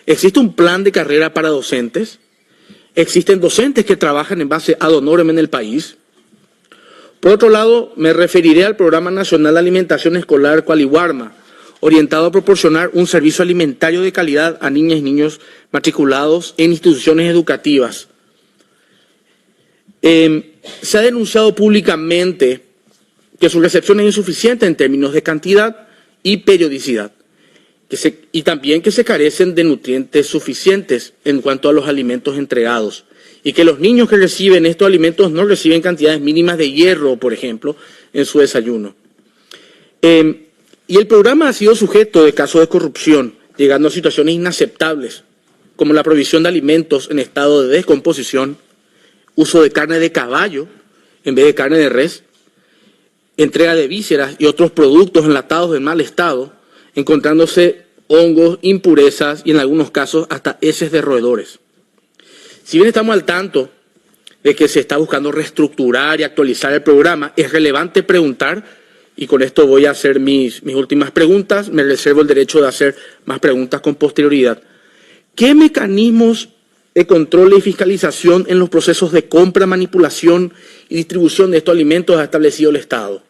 Existe un plan de carrera para docentes. Existen docentes que trabajan en base ad honorem en el país. Por otro lado, me referiré al Programa Nacional de Alimentación Escolar Cualihuarma, orientado a proporcionar un servicio alimentario de calidad a niñas y niños matriculados en instituciones educativas. Se ha denunciado públicamente que su recepción es insuficiente en términos de cantidad y periodicidad, y también que se carecen de nutrientes suficientes en cuanto a los alimentos entregados, y que los niños que reciben estos alimentos no reciben cantidades mínimas de hierro, por ejemplo, en su desayuno. Y el programa ha sido sujeto de casos de corrupción, llegando a situaciones inaceptables, como la provisión de alimentos en estado de descomposición, uso de carne de caballo en vez de carne de res, entrega de vísceras y otros productos enlatados en mal estado, encontrándose hongos, impurezas y en algunos casos hasta heces de roedores. Si bien estamos al tanto de que se está buscando reestructurar y actualizar el programa, es relevante preguntar, y con esto voy a hacer mis últimas preguntas, me reservo el derecho de hacer más preguntas con posterioridad. ¿Qué mecanismos de control y fiscalización en los procesos de compra, manipulación y distribución de estos alimentos ha establecido el Estado?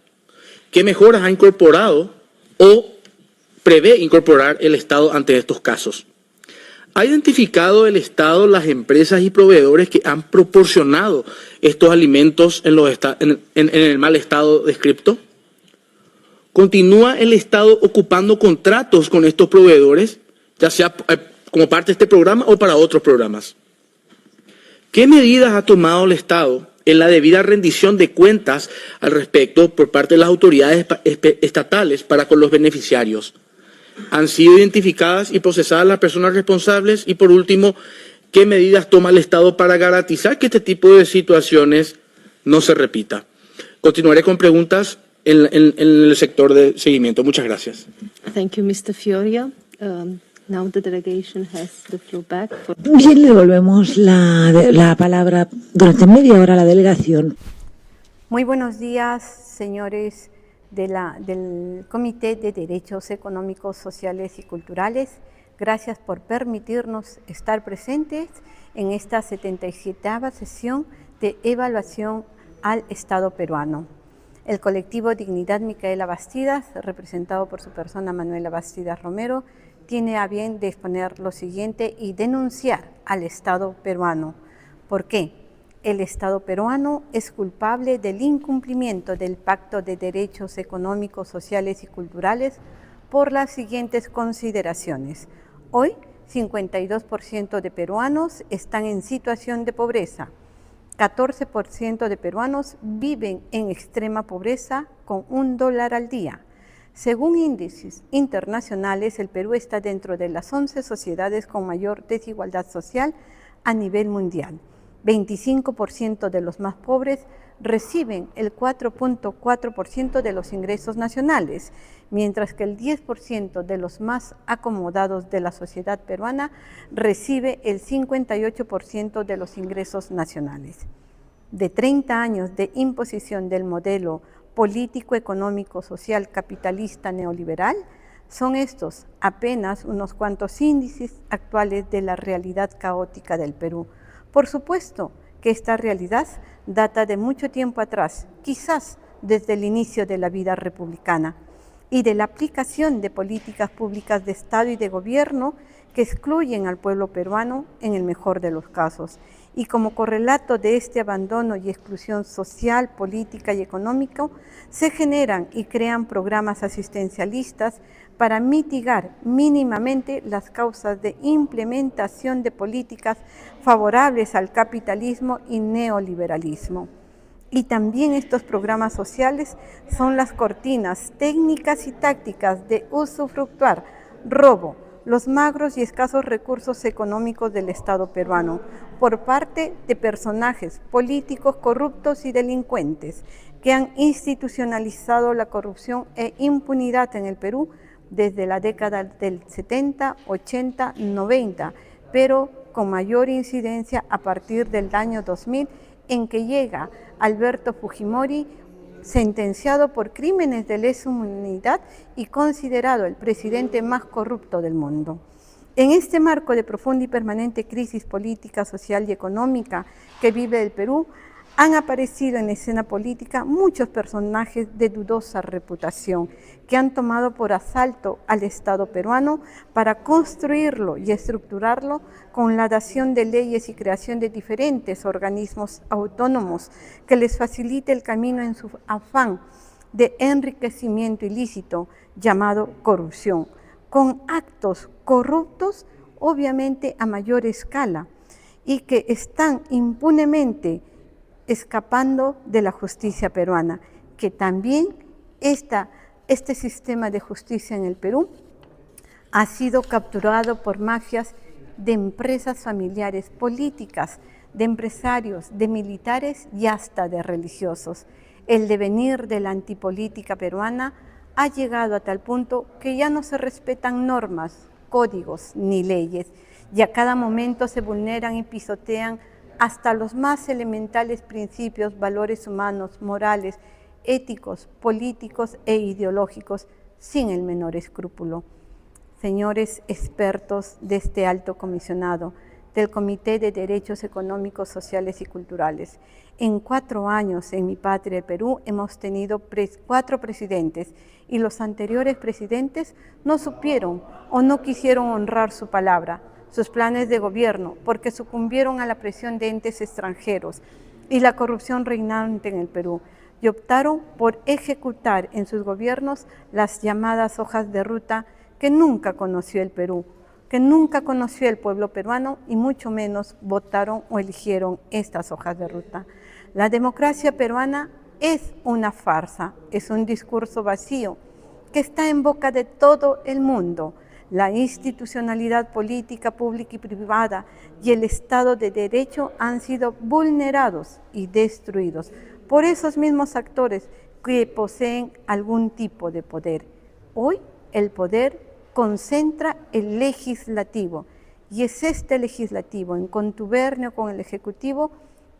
¿Qué mejoras ha incorporado o prevé incorporar el Estado ante estos casos? ¿Ha identificado el Estado las empresas y proveedores que han proporcionado estos alimentos en el mal estado descrito? ¿Continúa el Estado ocupando contratos con estos proveedores, ya sea como parte de este programa o para otros programas? ¿Qué medidas ha tomado el Estado en la debida rendición de cuentas al respecto por parte de las autoridades estatales para con los beneficiarios? ¿Han sido identificadas y procesadas las personas responsables? Y por último, ¿qué medidas toma el Estado para garantizar que este tipo de situaciones no se repita? Continuaré con preguntas en el sector de seguimiento. Muchas gracias. Thank you, Mr. Fioria. Now the delegation has the floor back. Bien, le devolvemos la palabra durante media hora a la delegación. Muy buenos días, señores del Comité de Derechos Económicos, Sociales y Culturales. Gracias por permitirnos estar presentes en esta 77ª sesión de evaluación al Estado peruano. El colectivo Dignidad Micaela Bastidas, representado por su persona Manuela Bastidas Romero, tiene a bien de exponer lo siguiente y denunciar al Estado peruano. ¿Por qué? El Estado peruano es culpable del incumplimiento del Pacto de Derechos Económicos, Sociales y Culturales por las siguientes consideraciones. Hoy, 52% de peruanos están en situación de pobreza. 14% de peruanos viven en extrema pobreza con $1 al día. Según índices internacionales, el Perú está dentro de las 11 sociedades con mayor desigualdad social a nivel mundial. 25% de los más pobres reciben el 4.4% de los ingresos nacionales, mientras que el 10% de los más acomodados de la sociedad peruana recibe el 58% de los ingresos nacionales. De 30 años de imposición del modelo político, económico, social, capitalista, neoliberal, son estos apenas unos cuantos índices actuales de la realidad caótica del Perú. Por supuesto que esta realidad data de mucho tiempo atrás, quizás desde el inicio de la vida republicana, y de la aplicación de políticas públicas de Estado y de gobierno que excluyen al pueblo peruano en el mejor de los casos. Y como correlato de este abandono y exclusión social, política y económico, se generan y crean programas asistencialistas para mitigar mínimamente las causas de implementación de políticas favorables al capitalismo y neoliberalismo. Y también estos programas sociales son las cortinas técnicas y tácticas de usufructuar, robo, los magros y escasos recursos económicos del Estado peruano por parte de personajes políticos corruptos y delincuentes que han institucionalizado la corrupción e impunidad en el Perú desde la década del 70, 80, 90, pero con mayor incidencia a partir del año 2000, en que llega Alberto Fujimori, sentenciado por crímenes de lesa humanidad y considerado el presidente más corrupto del mundo. En este marco de profunda y permanente crisis política, social y económica que vive el Perú, han aparecido en la escena política muchos personajes de dudosa reputación que han tomado por asalto al Estado peruano para construirlo y estructurarlo con la dación de leyes y creación de diferentes organismos autónomos que les facilite el camino en su afán de enriquecimiento ilícito llamado corrupción, con actos corruptos obviamente a mayor escala y que están impunemente escapando de la justicia peruana, que también este sistema de justicia en el Perú ha sido capturado por mafias de empresas familiares políticas, de empresarios, de militares y hasta de religiosos. El devenir de la antipolítica peruana ha llegado a tal punto que ya no se respetan normas, códigos ni leyes, y a cada momento se vulneran y pisotean hasta los más elementales principios, valores humanos, morales, éticos, políticos e ideológicos, sin el menor escrúpulo. Señores expertos de este alto comisionado, del Comité de Derechos Económicos, Sociales y Culturales, en 4 años en mi patria, el Perú, hemos tenido 4 presidentes y los anteriores presidentes no supieron o no quisieron honrar su palabra, sus planes de gobierno, porque sucumbieron a la presión de entes extranjeros y la corrupción reinante en el Perú, y optaron por ejecutar en sus gobiernos las llamadas hojas de ruta que nunca conoció el Perú, que nunca conoció el pueblo peruano y mucho menos votaron o eligieron estas hojas de ruta. La democracia peruana es una farsa, es un discurso vacío que está en boca de todo el mundo. La institucionalidad política, pública y privada y el Estado de Derecho han sido vulnerados y destruidos por esos mismos actores que poseen algún tipo de poder. Hoy el poder concentra el legislativo y es este legislativo en contubernio con el ejecutivo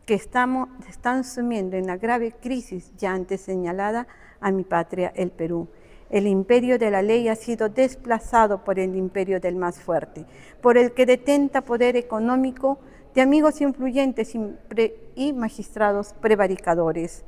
que están sumiendo en la grave crisis ya antes señalada a mi patria, el Perú. El imperio de la ley ha sido desplazado por el imperio del más fuerte, por el que detenta poder económico de amigos influyentes y magistrados prevaricadores.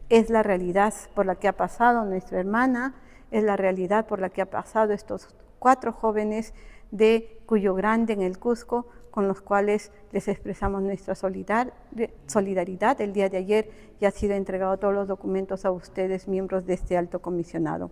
Es la realidad por la que ha pasado nuestra hermana, es la realidad por la que ha pasado estos 4 jóvenes de Cuyo Grande en el Cusco, con los cuales les expresamos nuestra solidaridad. El día de ayer ya han sido entregados todos los documentos a ustedes, miembros de este alto comisionado.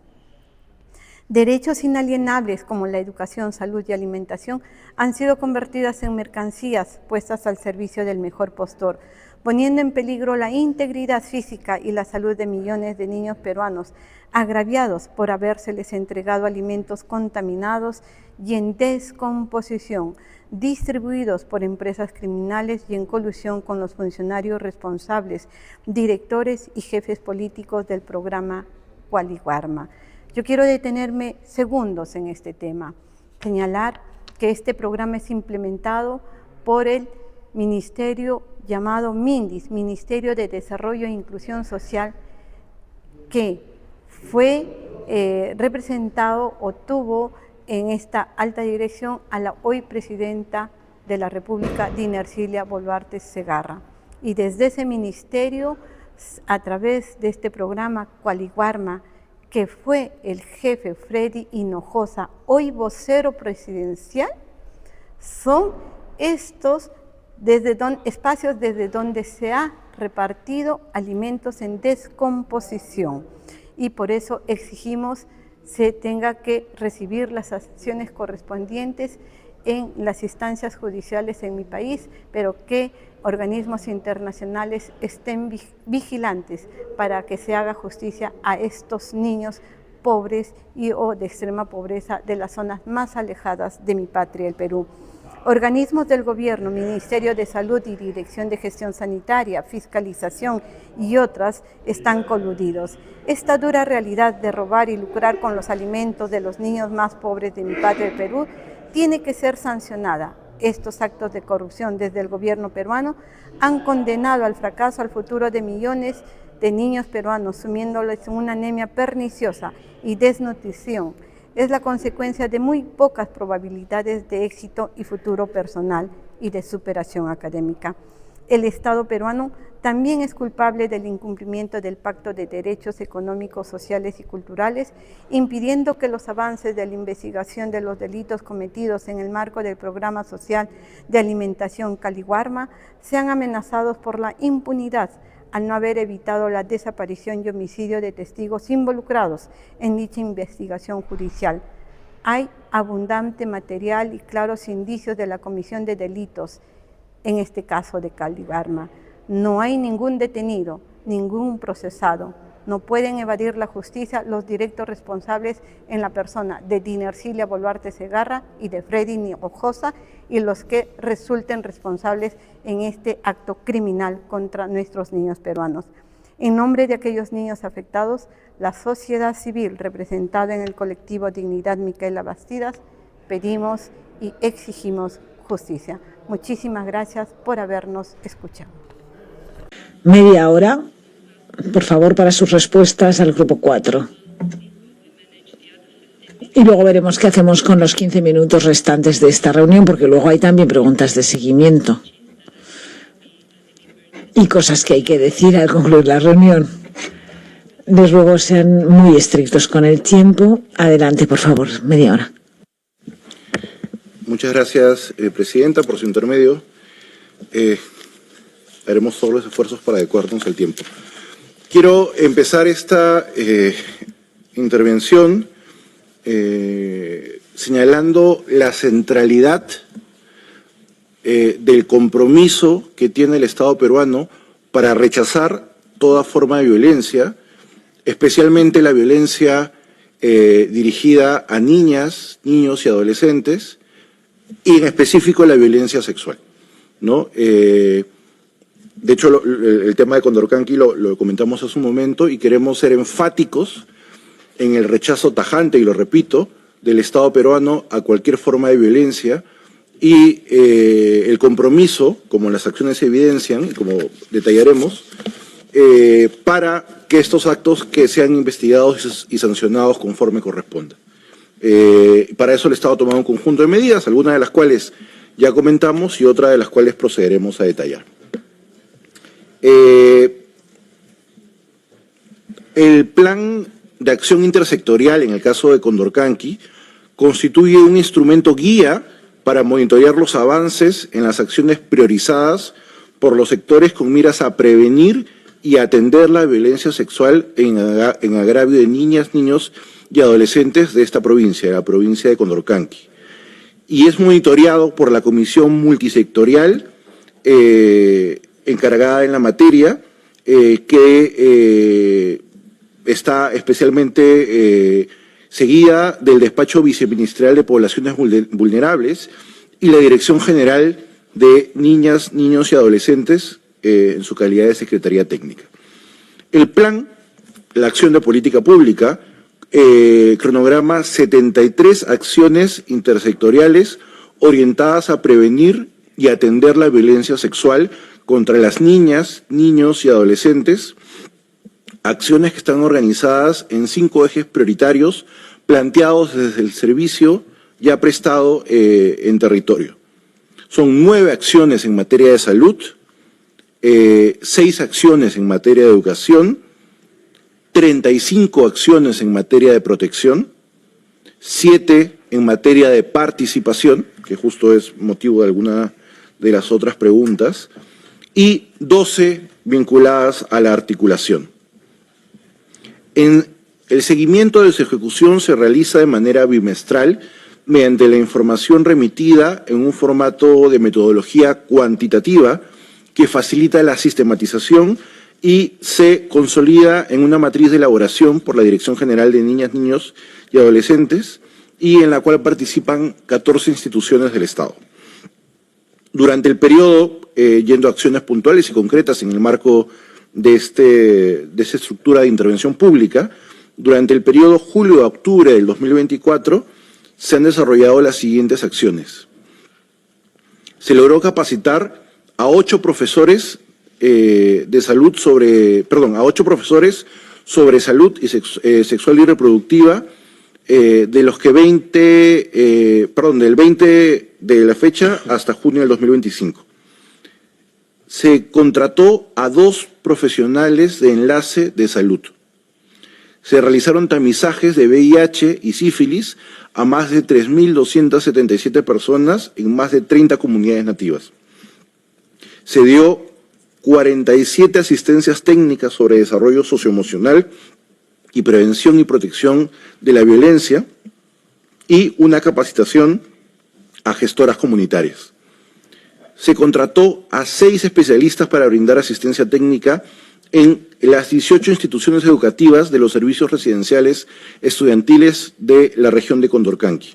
Derechos inalienables como la educación, salud y alimentación han sido convertidas en mercancías puestas al servicio del mejor postor, poniendo en peligro la integridad física y la salud de millones de niños peruanos, agraviados por habérseles entregado alimentos contaminados y en descomposición, distribuidos por empresas criminales y en colusión con los funcionarios responsables, directores y jefes políticos del programa Qualiwarma. Yo quiero detenerme segundos en este tema, señalar que este programa es implementado por el ministerio llamado MINDIS, Ministerio de Desarrollo e Inclusión Social, que fue representado o tuvo en esta alta dirección a la hoy presidenta de la República, Dina Ercilia Boluarte Segarra. Y desde ese ministerio, a través de este programa Qualiwarma, que fue el jefe Freddy Hinojosa, hoy vocero presidencial, son estos espacios desde donde se ha repartido alimentos en descomposición y por eso exigimos se tenga que recibir las acciones correspondientes en las instancias judiciales en mi país, pero que organismos internacionales estén vigilantes para que se haga justicia a estos niños pobres o de extrema pobreza de las zonas más alejadas de mi patria, el Perú. Organismos del gobierno, Ministerio de Salud y Dirección de Gestión Sanitaria, Fiscalización y otras están coludidos. Esta dura realidad de robar y lucrar con los alimentos de los niños más pobres de mi patria, el Perú, tiene que ser sancionada. Estos actos de corrupción desde el gobierno peruano han condenado al fracaso al futuro de millones de niños peruanos, sumiéndoles en una anemia perniciosa y desnutrición. es la consecuencia de muy pocas probabilidades de éxito y futuro personal y de superación académica. El Estado peruano también es culpable del incumplimiento del Pacto de Derechos Económicos, Sociales y Culturales, impidiendo que los avances de la investigación de los delitos cometidos en el marco del Programa Social de Alimentación Caliwarma sean amenazados por la impunidad al no haber evitado la desaparición y homicidio de testigos involucrados en dicha investigación judicial. Hay abundante material y claros indicios de la comisión de delitos, en este caso de Caliwarma. No hay ningún detenido, ningún procesado. No pueden evadir la justicia los directos responsables en la persona de Dinercilia Boluarte Segarra y de Freddy Hinojosa y los que resulten responsables en este acto criminal contra nuestros niños peruanos. En nombre de aquellos niños afectados, la sociedad civil representada en el colectivo Dignidad Micaela Bastidas, pedimos y exigimos justicia. Muchísimas gracias por habernos escuchado. Media hora, por favor, para sus respuestas al grupo 4. Y luego veremos qué hacemos con los 15 minutos restantes de esta reunión, porque luego hay también preguntas de seguimiento y cosas que hay que decir al concluir la reunión. Desde luego, sean muy estrictos con el tiempo. Adelante, por favor, media hora. Muchas gracias, Presidenta, por su intermedio. Haremos todos los esfuerzos para adecuarnos al tiempo. Quiero empezar esta intervención señalando la centralidad del compromiso que tiene el Estado peruano para rechazar toda forma de violencia, especialmente la violencia dirigida a niñas, niños y adolescentes, y en específico la violencia sexual, ¿no? De hecho, el tema de Condorcanqui lo comentamos hace un momento y queremos ser enfáticos en el rechazo tajante, y lo repito, del Estado peruano a cualquier forma de violencia y el compromiso, como las acciones evidencian y como detallaremos, para que estos actos que sean investigados y sancionados conforme corresponda. Para eso el Estado ha tomado un conjunto de medidas, algunas de las cuales ya comentamos y otras de las cuales procederemos a detallar. El plan de acción intersectorial, en el caso de Condorcanqui, constituye un instrumento guía para monitorear los avances en las acciones priorizadas por los sectores con miras a prevenir y atender la violencia sexual en agravio de niñas, niños y adolescentes de esta provincia, la provincia de Condorcanqui. Y es monitoreado por la Comisión Multisectorial encargada en la materia, que está especialmente seguida del Despacho Viceministerial de Poblaciones Vulnerables y la Dirección General de Niñas, Niños y Adolescentes en su calidad de Secretaría Técnica. El plan, la acción de política pública, cronograma 73 acciones intersectoriales orientadas a prevenir y atender la violencia sexual contra las niñas, niños y adolescentes, acciones que están organizadas en 5 ejes prioritarios planteados desde el servicio ya prestado en territorio. Son 9 acciones en materia de salud, 6 acciones en materia de educación, 35 acciones en materia de protección, 7 en materia de participación, que justo es motivo de alguna de las otras preguntas, y 12 vinculadas a la articulación. En el seguimiento de su ejecución se realiza de manera bimestral mediante la información remitida en un formato de metodología cuantitativa que facilita la sistematización y se consolida en una matriz de elaboración por la Dirección General de Niñas, Niños y Adolescentes y en la cual participan 14 instituciones del Estado. Durante el periodo, yendo a acciones puntuales y concretas en el marco de esta estructura de intervención pública, durante el periodo julio a octubre del 2024 se han desarrollado las siguientes acciones. Se logró capacitar a 8 profesores a 8 profesores sobre salud y sexual y reproductiva de los que del 20 de la fecha hasta junio del 2025. Se contrató a 2 profesionales de enlace de salud. Se realizaron tamizajes de VIH y sífilis a más de 3.277 personas en más de 30 comunidades nativas. Se dio 47 asistencias técnicas sobre desarrollo socioemocional y prevención y protección de la violencia y una capacitación a gestoras comunitarias. Se contrató a 6 especialistas para brindar asistencia técnica en las 18 instituciones educativas de los servicios residenciales estudiantiles de la región de Condorcanqui.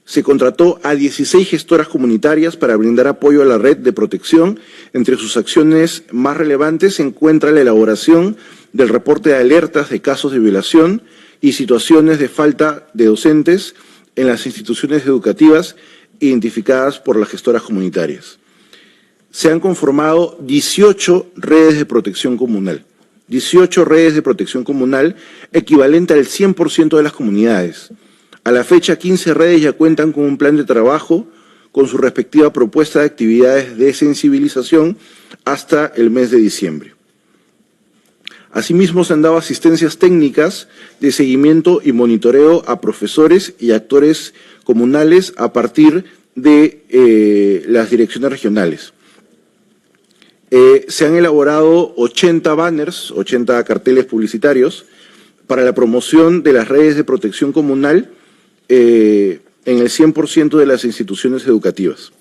Se contrató a 16 gestoras comunitarias para brindar apoyo a la red de protección. Entre sus acciones más relevantes se encuentra la elaboración del reporte de alertas de casos de violación y situaciones de falta de docentes en las instituciones educativas identificadas por las gestoras comunitarias. Se han conformado 18 redes de protección comunal. 18 redes de protección comunal, equivalente al 100% de las comunidades. A la fecha, 15 redes ya cuentan con un plan de trabajo con su respectiva propuesta de actividades de sensibilización hasta el mes de diciembre. Asimismo, se han dado asistencias técnicas de seguimiento y monitoreo a profesores y actores comunales a partir de las direcciones regionales. Se han elaborado 80 banners, 80 carteles publicitarios para la promoción de las redes de protección comunal en el 100% de las instituciones educativas.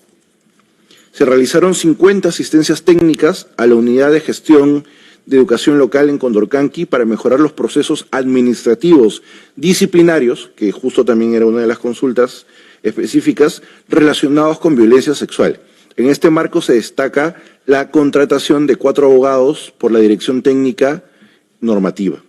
Se realizaron 50 asistencias técnicas a la Unidad de Gestión de Educación Local en Condorcanqui para mejorar los procesos administrativos disciplinarios, que justo también era una de las consultas específicas, relacionados con violencia sexual. En este marco se destaca la contratación de 4 abogados por la Dirección Técnica Normativa.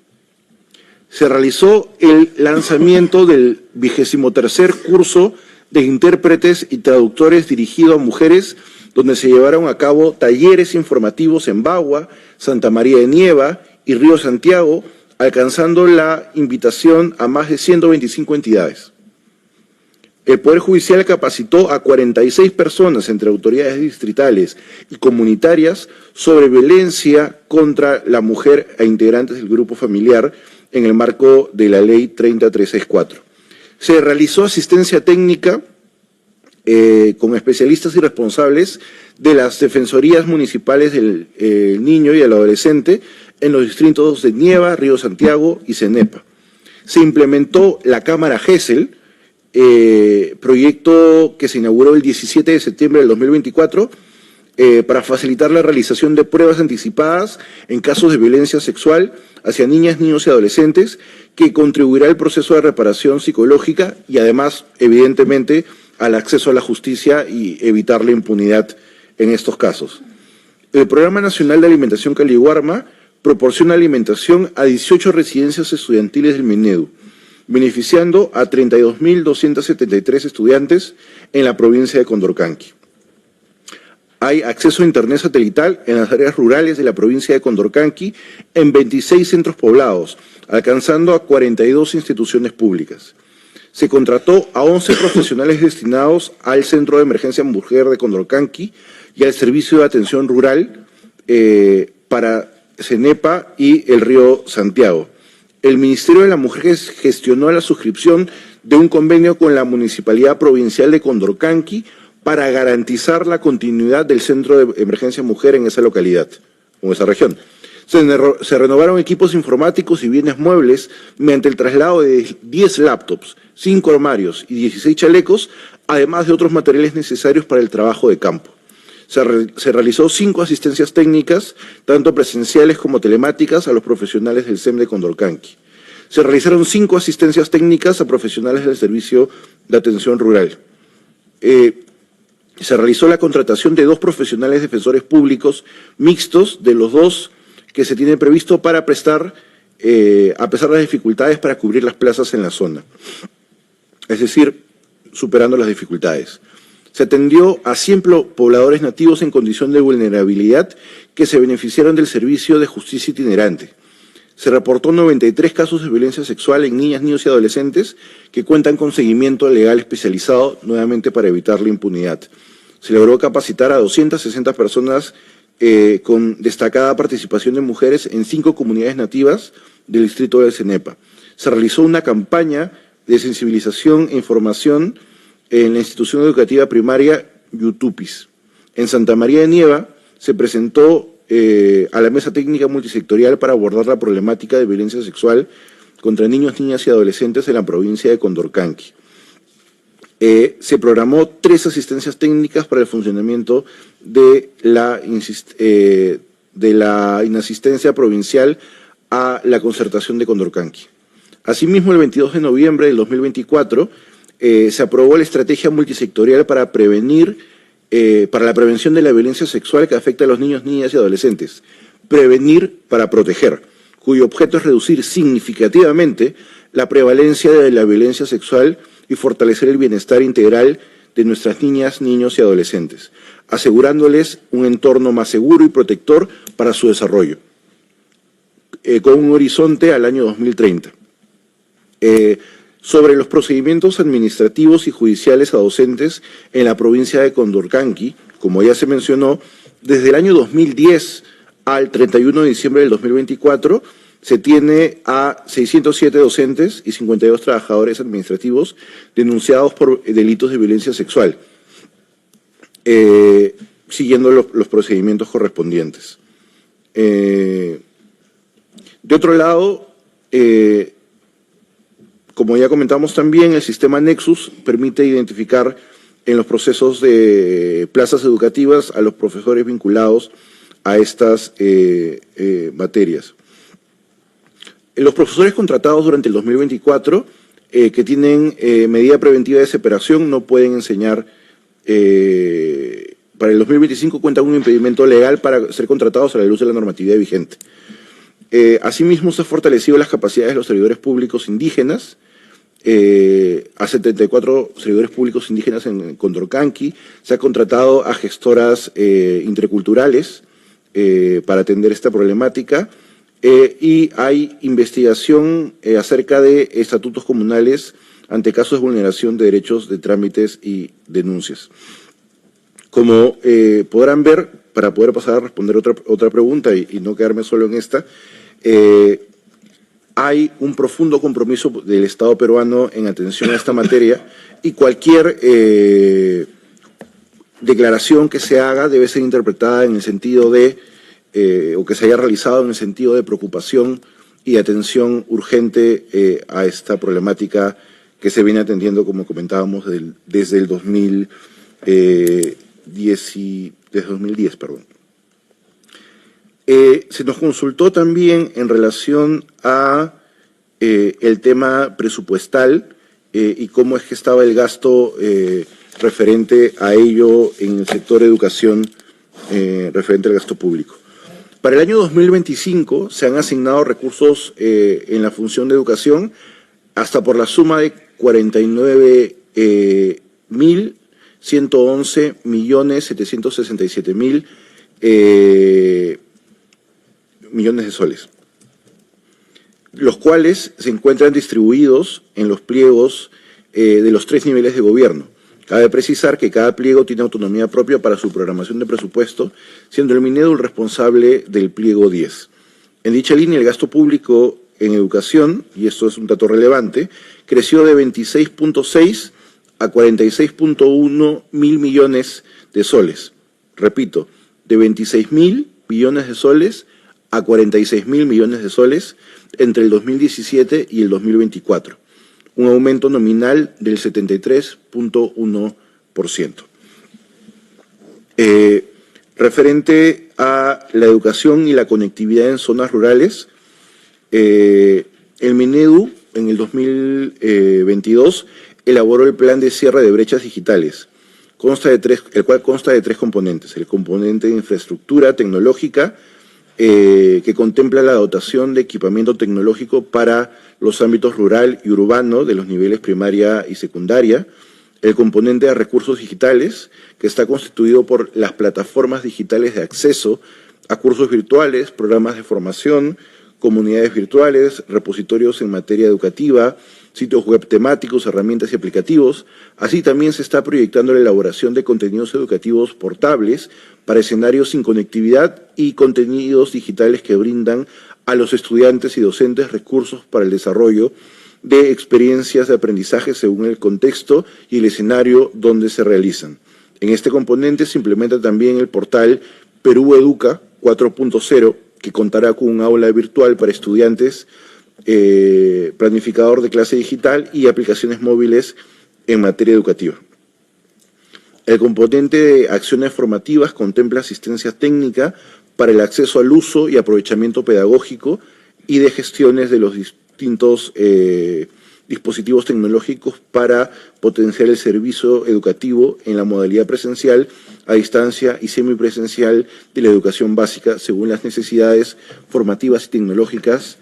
Se realizó el lanzamiento del 23º curso de intérpretes y traductores dirigido a mujeres, donde se llevaron a cabo talleres informativos en Bagua, Santa María de Nieva y Río Santiago, alcanzando la invitación a más de 125 entidades. El Poder Judicial capacitó a 46 personas entre autoridades distritales y comunitarias sobre violencia contra la mujer e integrantes del grupo familiar en el marco de la Ley 30364. Se realizó asistencia técnica con especialistas y responsables de las defensorías municipales del niño y el adolescente en los distritos de Nieva, Río Santiago y Cenepa. Se implementó la Cámara GESEL, proyecto que se inauguró el 17 de septiembre del 2024 para facilitar la realización de pruebas anticipadas en casos de violencia sexual hacia niñas, niños y adolescentes, que contribuirá al proceso de reparación psicológica y además, evidentemente, al acceso a la justicia y evitar la impunidad en estos casos. El Programa Nacional de Alimentación Caliwarma proporciona alimentación a 18 residencias estudiantiles del Minedu, beneficiando a 32.273 estudiantes en la provincia de Condorcanqui. Hay acceso a internet satelital en las áreas rurales de la provincia de Condorcanqui en 26 centros poblados, alcanzando a 42 instituciones públicas. Se contrató a 11 profesionales destinados al Centro de Emergencia Mujer de Condorcanqui y al Servicio de Atención Rural para Cenepa y el Río Santiago. El Ministerio de la Mujer gestionó la suscripción de un convenio con la Municipalidad Provincial de Condorcanqui para garantizar la continuidad del Centro de Emergencia Mujer en esa localidad, o esa región. Se renovaron equipos informáticos y bienes muebles mediante el traslado de 10 laptops, 5 armarios y 16 chalecos, además de otros materiales necesarios para el trabajo de campo. Se realizó 5 asistencias técnicas, tanto presenciales como telemáticas, a los profesionales del SEM de Condorcanqui. Se realizaron 5 asistencias técnicas a profesionales del Servicio de Atención Rural. Se realizó la contratación de 2 profesionales defensores públicos mixtos, de los 2 que se tiene previsto para prestar, a pesar de las dificultades, para cubrir las plazas en la zona. Es decir, superando las dificultades. Se atendió a 100 pobladores nativos en condición de vulnerabilidad que se beneficiaron del servicio de justicia itinerante. se reportó 93 casos de violencia sexual en niñas, niños y adolescentes que cuentan con seguimiento legal especializado, nuevamente para evitar la impunidad. Se logró capacitar a 260 personas con destacada participación de mujeres en 5 comunidades nativas del distrito de Cenepa. Se realizó una campaña de sensibilización e información en la institución educativa primaria Yutupis. En Santa María de Nieva se presentó a la mesa técnica multisectorial para abordar la problemática de violencia sexual contra niños, niñas y adolescentes en la provincia de Condorcanqui. Se programó 3 asistencias técnicas para el funcionamiento de la inasistencia provincial a la concertación de Condorcanqui. Asimismo, el 22 de noviembre del 2024 se aprobó la estrategia multisectorial para la prevención de la violencia sexual que afecta a los niños, niñas y adolescentes. Prevenir para proteger, cuyo objeto es reducir significativamente la prevalencia de la violencia sexual y fortalecer el bienestar integral de nuestras niñas, niños y adolescentes, asegurándoles un entorno más seguro y protector para su desarrollo, con un horizonte al año 2030. Sobre los procedimientos administrativos y judiciales a docentes en la provincia de Condorcanqui, como ya se mencionó, desde el año 2010 al 31 de diciembre del 2024 se tiene a 607 docentes y 52 trabajadores administrativos denunciados por delitos de violencia sexual, siguiendo los procedimientos correspondientes. De otro lado, como ya comentamos también, el sistema Nexus permite identificar en los procesos de plazas educativas a los profesores vinculados a estas materias. Los profesores contratados durante el 2024 que tienen medida preventiva de separación no pueden enseñar. Para el 2025 cuentan con un impedimento legal para ser contratados a la luz de la normatividad vigente. Asimismo, se han fortalecido las capacidades de los servidores públicos indígenas, a 74 servidores públicos indígenas en Condorcanqui. Se ha contratado a gestoras interculturales para atender esta problemática, y hay investigación acerca de estatutos comunales ante casos de vulneración de derechos de trámites y denuncias. Como podrán ver, para poder pasar a responder otra pregunta y no quedarme solo en esta, hay un profundo compromiso del Estado peruano en atención a esta materia, y cualquier declaración que se haga debe ser interpretada en el sentido de, o que se haya realizado en el sentido de preocupación y atención urgente a esta problemática que se viene atendiendo, como comentábamos, desde el 2010. Se nos consultó también en relación a el tema presupuestal y cómo es que estaba el gasto referente a ello en el sector educación, referente al gasto público. Para el año 2025 se han asignado recursos en la función de educación hasta por la suma de 49.767.000 millones de soles, los cuales se encuentran distribuidos en los pliegos de los 3 niveles de gobierno. Cabe precisar que cada pliego tiene autonomía propia para su programación de presupuesto, siendo el Minedu el responsable del pliego 10. En dicha línea, el gasto público en educación, y esto es un dato relevante, creció de 26.6 a 46.1 mil millones de soles. Repito, de 26.000 millones de soles a 46.000 millones de soles entre el 2017 y el 2024, un aumento nominal del 73.1%. Referente a la educación y la conectividad en zonas rurales, el Minedu en el 2022 elaboró el plan de cierre de brechas digitales, el cual consta de 3 componentes: el componente de infraestructura tecnológica, que contempla la dotación de equipamiento tecnológico para los ámbitos rural y urbano de los niveles primaria y secundaria; el componente de recursos digitales, que está constituido por las plataformas digitales de acceso a cursos virtuales, programas de formación, comunidades virtuales, repositorios en materia educativa, sitios web temáticos, herramientas y aplicativos. Así también se está proyectando la elaboración de contenidos educativos portables para escenarios sin conectividad y contenidos digitales que brindan a los estudiantes y docentes recursos para el desarrollo de experiencias de aprendizaje según el contexto y el escenario donde se realizan. En este componente se implementa también el portal Perú Educa 4.0, que contará con un aula virtual para estudiantes, planificador de clase digital y aplicaciones móviles en materia educativa. El componente de acciones formativas contempla asistencia técnica para el acceso al uso y aprovechamiento pedagógico y de gestiones de los distintos dispositivos tecnológicos para potenciar el servicio educativo en la modalidad presencial, a distancia y semipresencial de la educación básica según las necesidades formativas y tecnológicas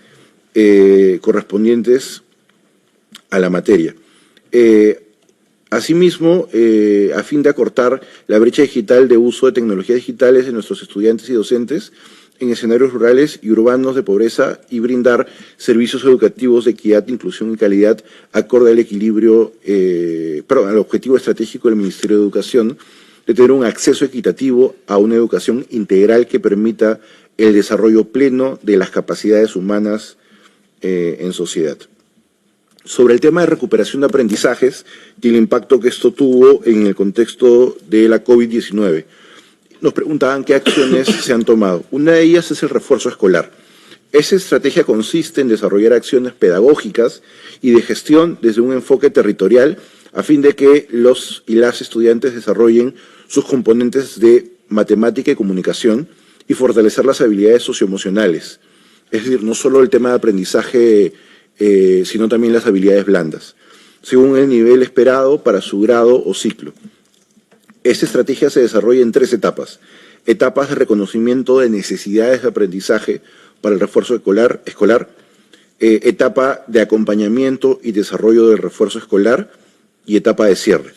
correspondientes a la materia. Asimismo, a fin de acortar la brecha digital de uso de tecnologías digitales de nuestros estudiantes y docentes en escenarios rurales y urbanos de pobreza y brindar servicios educativos de equidad, inclusión y calidad acorde al al objetivo estratégico del Ministerio de Educación de tener un acceso equitativo a una educación integral que permita el desarrollo pleno de las capacidades humanas en sociedad. Sobre el tema de recuperación de aprendizajes y el impacto que esto tuvo en el contexto de la COVID-19. Nos preguntaban qué acciones se han tomado. Una de ellas es el refuerzo escolar. Esa estrategia consiste en desarrollar acciones pedagógicas y de gestión desde un enfoque territorial a fin de que los y las estudiantes desarrollen sus componentes de matemática y comunicación y fortalecer las habilidades socioemocionales. Es decir, no solo el tema de aprendizaje, sino también las habilidades blandas, según el nivel esperado para su grado o ciclo. Esta estrategia se desarrolla en 3 etapas. Etapas de reconocimiento de necesidades de aprendizaje para el refuerzo escolar, etapa de acompañamiento y desarrollo del refuerzo escolar y etapa de cierre.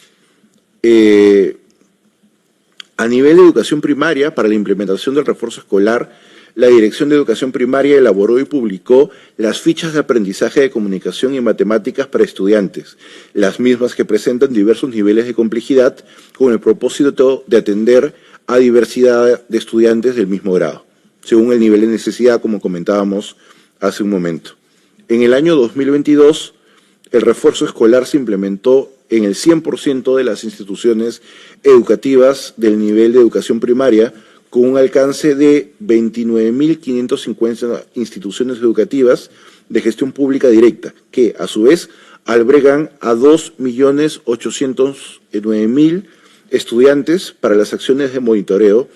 A nivel de educación primaria, para la implementación del refuerzo escolar, la Dirección de Educación Primaria elaboró y publicó las fichas de aprendizaje de comunicación y matemáticas para estudiantes, las mismas que presentan diversos niveles de complejidad con el propósito de atender a diversidad de estudiantes del mismo grado, según el nivel de necesidad, como comentábamos hace un momento. En el año 2022, el refuerzo escolar se implementó en el 100% de las instituciones educativas del nivel de educación primaria, con un alcance de 29.550 instituciones educativas de gestión pública directa, que a su vez albergan a 2.809.000 estudiantes para las acciones de monitoreo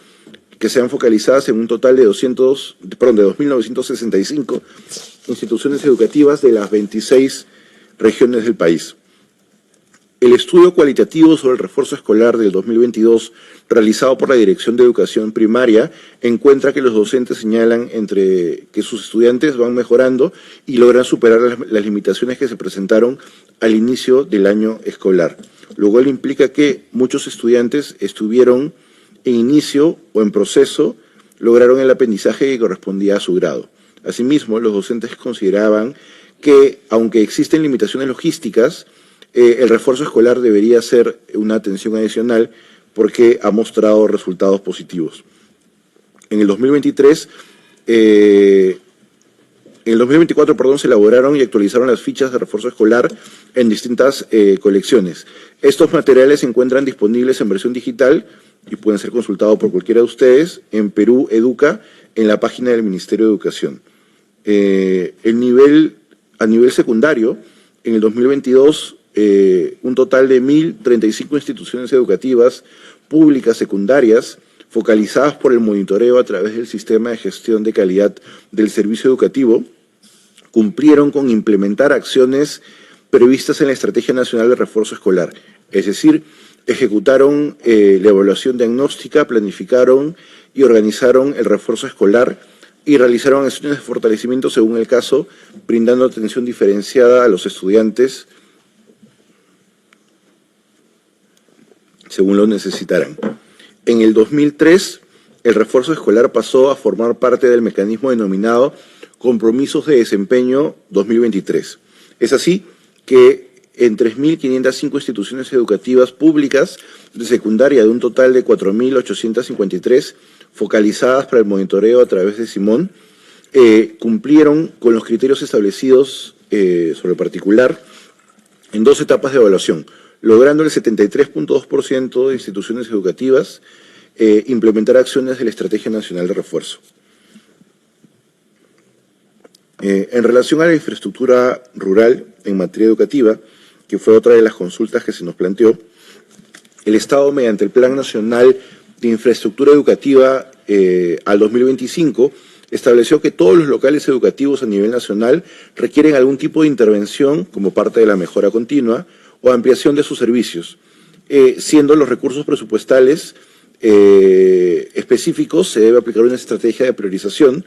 que sean focalizadas en un total de 2.965 instituciones educativas de las 26 regiones del país. El estudio cualitativo sobre el refuerzo escolar del 2022, realizado por la Dirección de Educación Primaria, encuentra que los docentes señalan que sus estudiantes van mejorando y logran superar las limitaciones que se presentaron al inicio del año escolar, lo cual implica que muchos estudiantes estuvieron en inicio o en proceso, lograron el aprendizaje que correspondía a su grado. Asimismo, los docentes consideraban que, aunque existen limitaciones logísticas, el refuerzo escolar debería ser una atención adicional porque ha mostrado resultados positivos. En el 2024, se elaboraron y actualizaron las fichas de refuerzo escolar en distintas colecciones. Estos materiales se encuentran disponibles en versión digital y pueden ser consultados por cualquiera de ustedes en Perú Educa, en la página del Ministerio de Educación. A nivel secundario, en el 2022, un total de 1.035 instituciones educativas públicas secundarias focalizadas por el monitoreo a través del sistema de gestión de calidad del servicio educativo cumplieron con implementar acciones previstas en la Estrategia Nacional de Refuerzo Escolar, es decir, ejecutaron la evaluación diagnóstica, planificaron y organizaron el refuerzo escolar y realizaron acciones de fortalecimiento según el caso, brindando atención diferenciada a los estudiantes según lo necesitaran. En el 2003, el refuerzo escolar pasó a formar parte del mecanismo denominado compromisos de desempeño 2023. Es así que en 3.505 instituciones educativas públicas de secundaria, de un total de 4.853 focalizadas para el monitoreo a través de Simón, cumplieron con los criterios establecidos sobre particular en 2 etapas de evaluación, logrando el 73.2% de instituciones educativas implementar acciones de la Estrategia Nacional de Refuerzo. En relación a la infraestructura rural en materia educativa, que fue otra de las consultas que se nos planteó, el Estado, mediante el Plan Nacional de Infraestructura Educativa al 2025, estableció que todos los locales educativos a nivel nacional requieren algún tipo de intervención como parte de la mejora continua o ampliación de sus servicios, siendo los recursos presupuestales específicos se debe aplicar una estrategia de priorización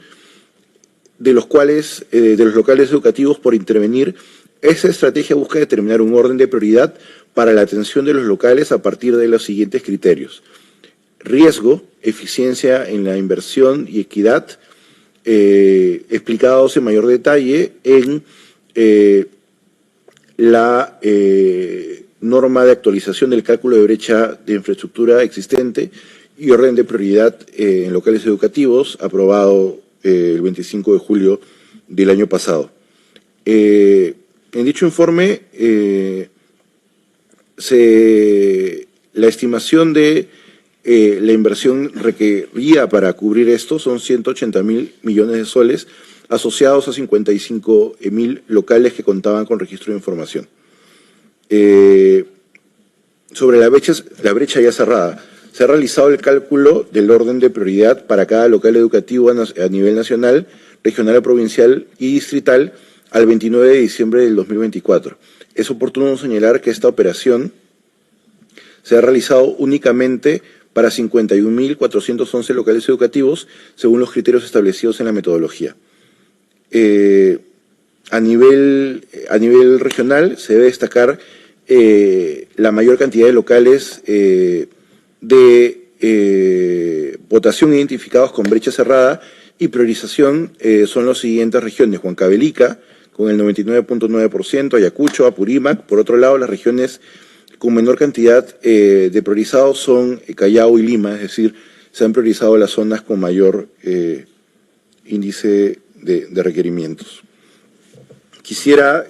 de los locales educativos por intervenir. Esa estrategia busca determinar un orden de prioridad para la atención de los locales a partir de los siguientes criterios: riesgo, eficiencia en la inversión y equidad, explicados en mayor detalle en la norma de actualización del cálculo de brecha de infraestructura existente y orden de prioridad en locales educativos, aprobado el 25 de julio del año pasado. En dicho informe, la estimación de la inversión requerida para cubrir esto son 180.000 millones de soles, asociados a 55.000 locales que contaban con registro de información. Sobre la brecha ya cerrada, se ha realizado el cálculo del orden de prioridad para cada local educativo a nivel nacional, regional, provincial y distrital al 29 de diciembre del 2024. Es oportuno señalar que esta operación se ha realizado únicamente para 51.411 locales educativos, según los criterios establecidos en la metodología. A nivel regional se debe destacar la mayor cantidad de locales de votación identificados con brecha cerrada y priorización son las siguientes regiones: Huancavelica con el 99.9%, Ayacucho, Apurímac. Por otro lado, las regiones con menor cantidad de priorizados son Callao y Lima, es decir, se han priorizado las zonas con mayor índice de requerimientos. Quisiera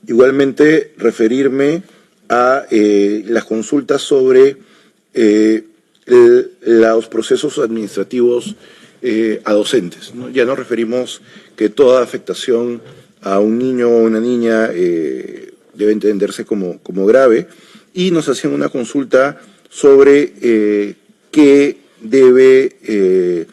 igualmente referirme a las consultas sobre los procesos administrativos a docentes, ¿no? Ya nos referimos que toda afectación a un niño o una niña debe entenderse como grave, y nos hacían una consulta sobre qué debe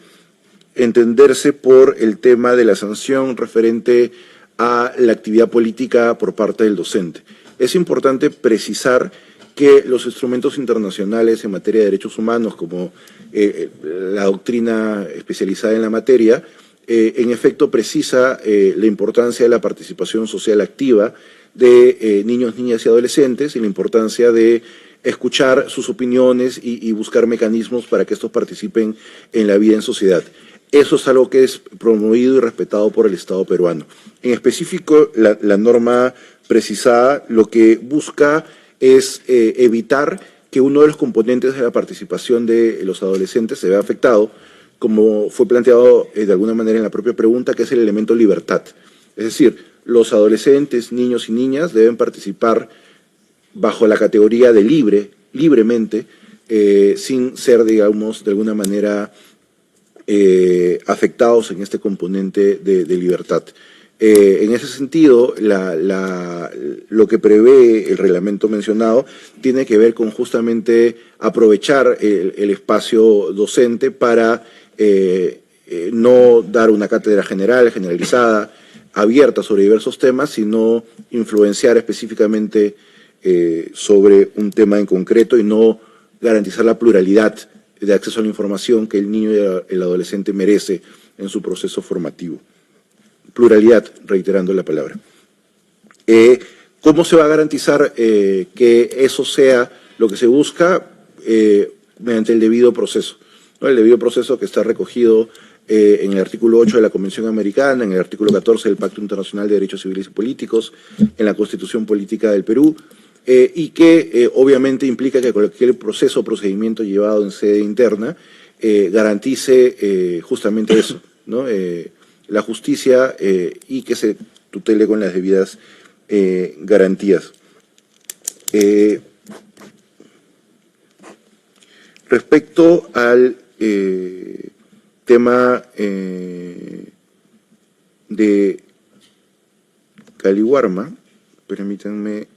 entenderse por el tema de la sanción referente a la actividad política por parte del docente. Es importante precisar que los instrumentos internacionales en materia de derechos humanos, como la doctrina especializada en la materia, en efecto precisa la importancia de la participación social activa de niños, niñas y adolescentes, y la importancia de escuchar sus opiniones y buscar mecanismos para que estos participen en la vida en sociedad. Eso es algo que es promovido y respetado por el Estado peruano. En específico, la norma precisada lo que busca es evitar que uno de los componentes de la participación de los adolescentes se vea afectado, como fue planteado de alguna manera en la propia pregunta, que es el elemento libertad. Es decir, los adolescentes, niños y niñas deben participar bajo la categoría de libremente, sin ser, digamos, de alguna manera afectados en este componente de libertad. En ese sentido, lo que prevé el reglamento mencionado tiene que ver con justamente aprovechar el espacio docente para no dar una cátedra generalizada, abierta sobre diversos temas, sino influenciar específicamente sobre un tema en concreto y no garantizar la pluralidad de acceso a la información que el niño y el adolescente merece en su proceso formativo. Pluralidad, reiterando la palabra. ¿Cómo se va a garantizar que eso sea lo que se busca? Mediante el debido proceso, ¿no? El debido proceso que está recogido en el artículo 8 de la Convención Americana, en el artículo 14 del Pacto Internacional de Derechos Civiles y Políticos, en la Constitución Política del Perú, y que obviamente implica que cualquier proceso o procedimiento llevado en sede interna garantice justamente eso, ¿no? La justicia y que se tutele con las debidas garantías. Respecto al tema de Caliwarma, permítanme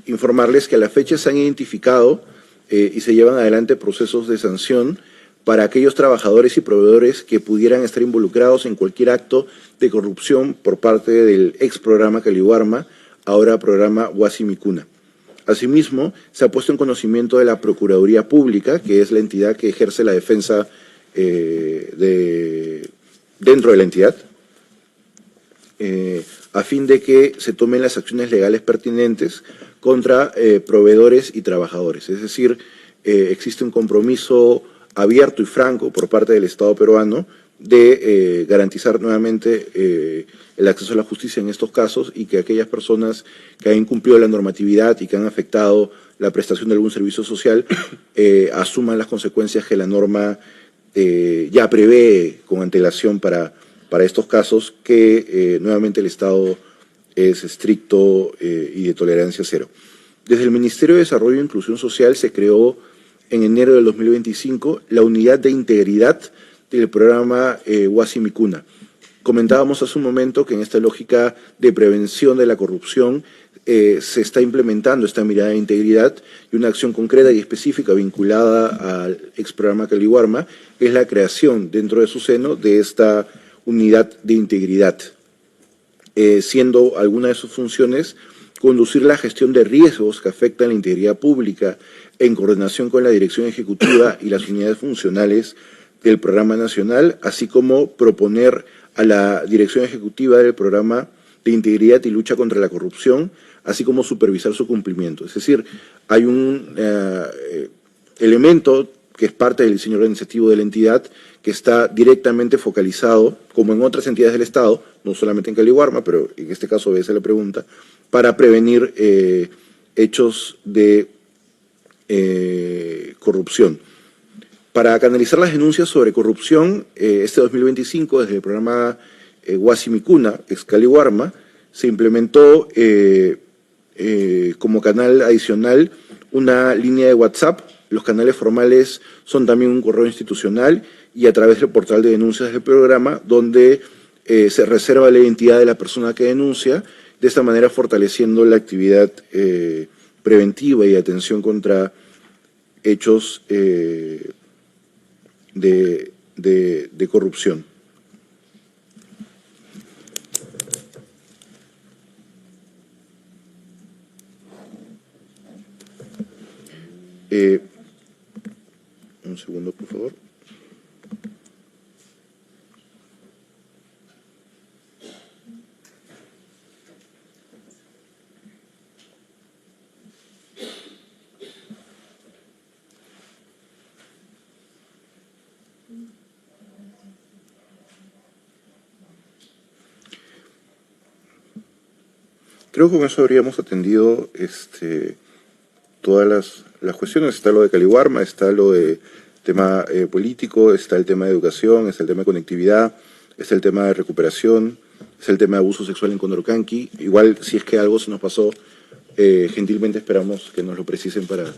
informarles que a la fecha se han identificado y se llevan adelante procesos de sanción para aquellos trabajadores y proveedores que pudieran estar involucrados en cualquier acto de corrupción por parte del ex programa Caliwarma, ahora programa Huasi Micuna. Asimismo, se ha puesto en conocimiento de la Procuraduría Pública, que es la entidad que ejerce la defensa dentro de la entidad, a fin de que se tomen las acciones legales pertinentes contra proveedores y trabajadores. Es decir, existe un compromiso abierto y franco por parte del Estado peruano de garantizar nuevamente el acceso a la justicia en estos casos y que aquellas personas que han incumplido la normatividad y que han afectado la prestación de algún servicio social asuman las consecuencias que la norma ya prevé con antelación para estos casos, que nuevamente el Estado es estricto y de tolerancia cero. Desde el Ministerio de Desarrollo e Inclusión Social se creó en enero del 2025 la Unidad de Integridad del programa Huasi Micuna. Comentábamos hace un momento que en esta lógica de prevención de la corrupción se está implementando esta mirada de integridad y una acción concreta y específica vinculada al ex programa Caliwarma es la creación dentro de su seno de esta Unidad de Integridad, siendo alguna de sus funciones conducir la gestión de riesgos que afectan la integridad pública en coordinación con la Dirección Ejecutiva y las unidades funcionales del Programa Nacional, así como proponer a la Dirección Ejecutiva del Programa de Integridad y Lucha contra la Corrupción, así como supervisar su cumplimiento. Es decir, hay un elemento que es parte del diseño organizativo de la entidad, que está directamente focalizado, como en otras entidades del Estado, no solamente en Caliwarma, pero en este caso obedece la pregunta, para prevenir hechos de corrupción. Para canalizar las denuncias sobre corrupción, este 2025, desde el programa Huasi Micuna, ex Caliwarma, se implementó como canal adicional una línea de WhatsApp. Los canales formales son también un correo institucional y a través del portal de denuncias del programa, donde se reserva la identidad de la persona que denuncia, de esta manera fortaleciendo la actividad preventiva y atención contra hechos de corrupción. Un segundo, por favor. Creo que con eso habríamos atendido todas las cuestiones. Está lo de Caliwarma, está lo de tema político, está el tema de educación, está el tema de conectividad, está el tema de recuperación, está el tema de abuso sexual en Condorcanqui. Igual, si es que algo se nos pasó, gentilmente esperamos que nos lo precisen para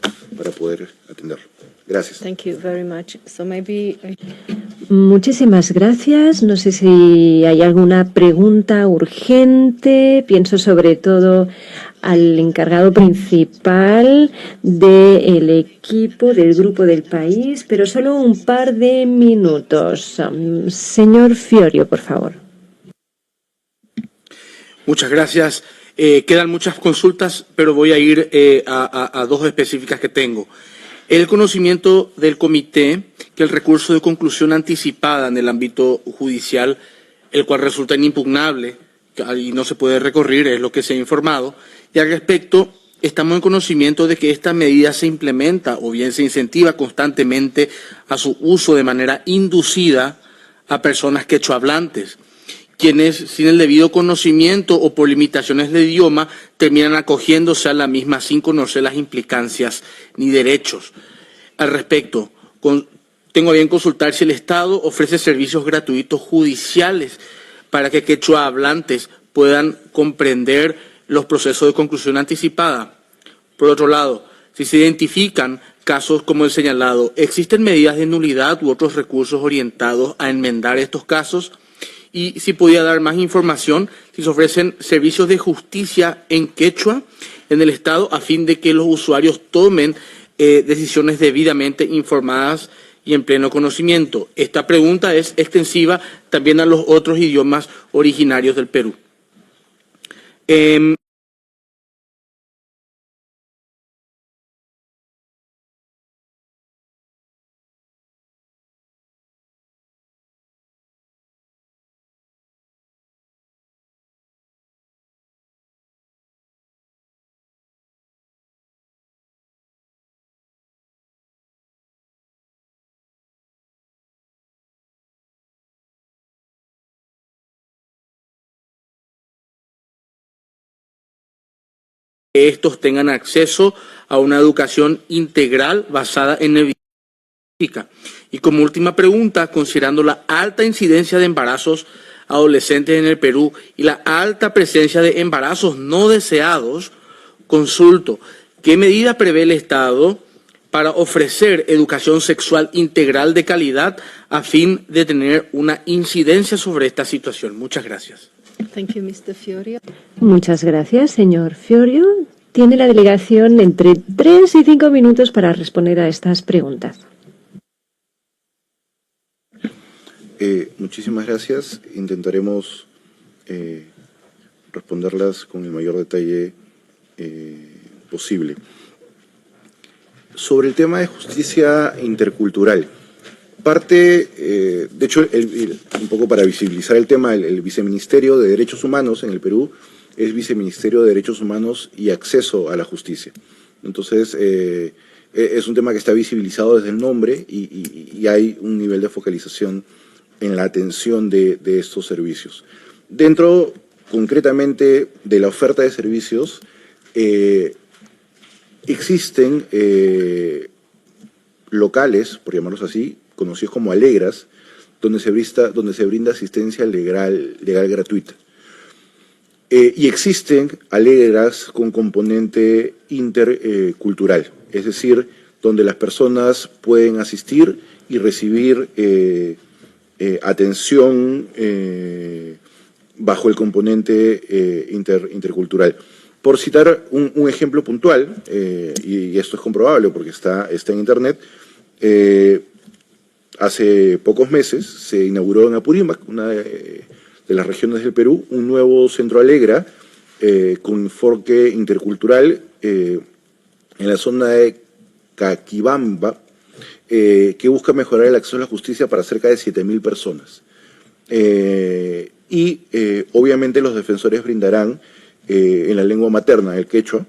poder atenderlo. Gracias. Thank you very much. So maybe... Muchísimas gracias. No sé si hay alguna pregunta urgente. Pienso sobre todo al encargado principal del equipo del Grupo del País, pero solo un par de minutos. Señor Fiorio, por favor. Muchas gracias. Quedan muchas consultas, pero voy a ir a dos específicas que tengo. El conocimiento del comité que el recurso de conclusión anticipada en el ámbito judicial, el cual resulta inimpugnable y no se puede recurrir, es lo que se ha informado. Y al respecto, estamos en conocimiento de que esta medida se implementa o bien se incentiva constantemente a su uso de manera inducida a personas quechohablantes, quienes sin el debido conocimiento o por limitaciones de idioma terminan acogiéndose a la misma sin conocer las implicancias ni derechos. Al respecto, tengo a bien consultar si el Estado ofrece servicios gratuitos judiciales para que quechohablantes puedan comprender los procesos de conclusión anticipada. Por otro lado, si se identifican casos como el señalado, ¿existen medidas de nulidad u otros recursos orientados a enmendar estos casos? Y si podía dar más información, si se ofrecen servicios de justicia en quechua en el Estado a fin de que los usuarios tomen decisiones debidamente informadas y en pleno conocimiento. Esta pregunta es extensiva también a los otros idiomas originarios del Perú. Que estos tengan acceso a una educación integral basada en evidencia. Y como última pregunta, considerando la alta incidencia de embarazos adolescentes en el Perú y la alta presencia de embarazos no deseados, consulto, ¿qué medida prevé el Estado para ofrecer educación sexual integral de calidad a fin de tener una incidencia sobre esta situación? Muchas gracias. Thank you, Mr. Fiorio. Muchas gracias, señor Fiorio. Tiene la delegación entre 3 y 5 minutos para responder a estas preguntas. Muchísimas gracias. Intentaremos responderlas con el mayor detalle posible. Sobre el tema de justicia intercultural, de hecho, un poco para visibilizar el tema, el Viceministerio de Derechos Humanos en el Perú es Viceministerio de Derechos Humanos y Acceso a la Justicia. Entonces, es un tema que está visibilizado desde el nombre y hay un nivel de focalización en la atención de estos servicios. Dentro, concretamente, de la oferta de servicios, existen locales, por llamarlos así, conocidos como alegras, donde se brinda asistencia legal gratuita. Y existen alegras con componente intercultural, es decir, donde las personas pueden asistir y recibir atención bajo el componente intercultural. Por citar un ejemplo puntual, y esto es comprobable porque está en Internet, hace pocos meses se inauguró en Apurímac, una de las regiones del Perú, un nuevo centro Alegra con enfoque intercultural en la zona de Caquibamba, que busca mejorar el acceso a la justicia para cerca de 7.000 personas. Obviamente los defensores brindarán en la lengua materna, el quechua,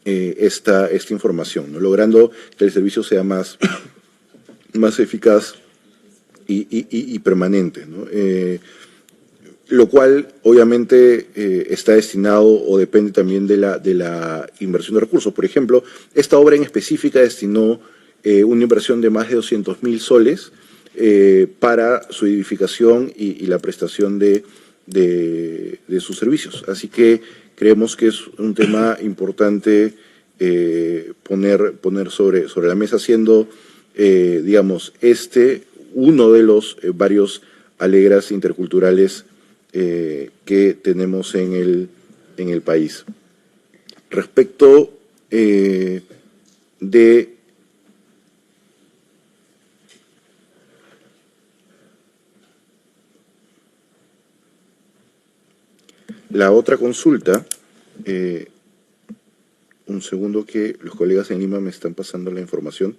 esta información, ¿no? Logrando que el servicio sea más eficaz y permanente, ¿no? Lo cual obviamente está destinado o depende también de la inversión de recursos. Por ejemplo, esta obra en específica destinó una inversión de más de 200.000 soles para su edificación y la prestación de sus servicios. Así que creemos que es un tema importante poner sobre la mesa, siendo, digamos, uno de los varios alegras interculturales que tenemos en el país. Respecto de la otra consulta, un segundo que los colegas en Lima me están pasando la información.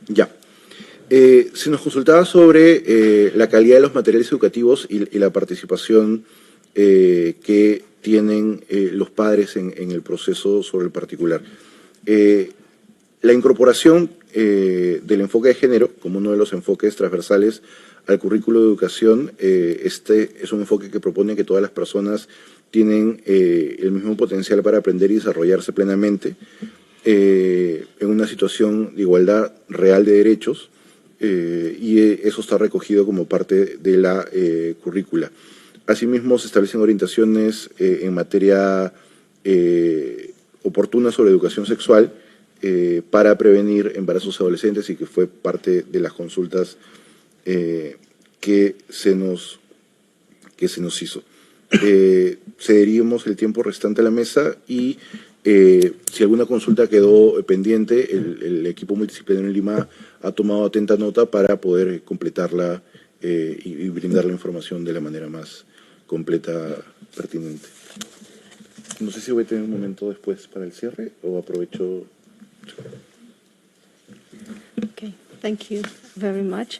Ya. Se nos consultaba sobre la calidad de los materiales educativos y la participación que tienen los padres en el proceso sobre el particular. La incorporación del enfoque de género como uno de los enfoques transversales al currículo de educación, este es un enfoque que propone que todas las personas tienen el mismo potencial para aprender y desarrollarse plenamente en una situación de igualdad real de derechos, y eso está recogido como parte de la currícula. Asimismo, se establecen orientaciones en materia oportuna sobre educación sexual para prevenir embarazos adolescentes, y que fue parte de las consultas que se nos hizo. Cederíamos el tiempo restante a la mesa y si alguna consulta quedó pendiente, el equipo multidisciplinario en Lima ha tomado atenta nota para poder completarla y brindar la información de la manera más completa, pertinente. No sé si voy a tener un momento después para el cierre o aprovecho. Okay, thank you very much.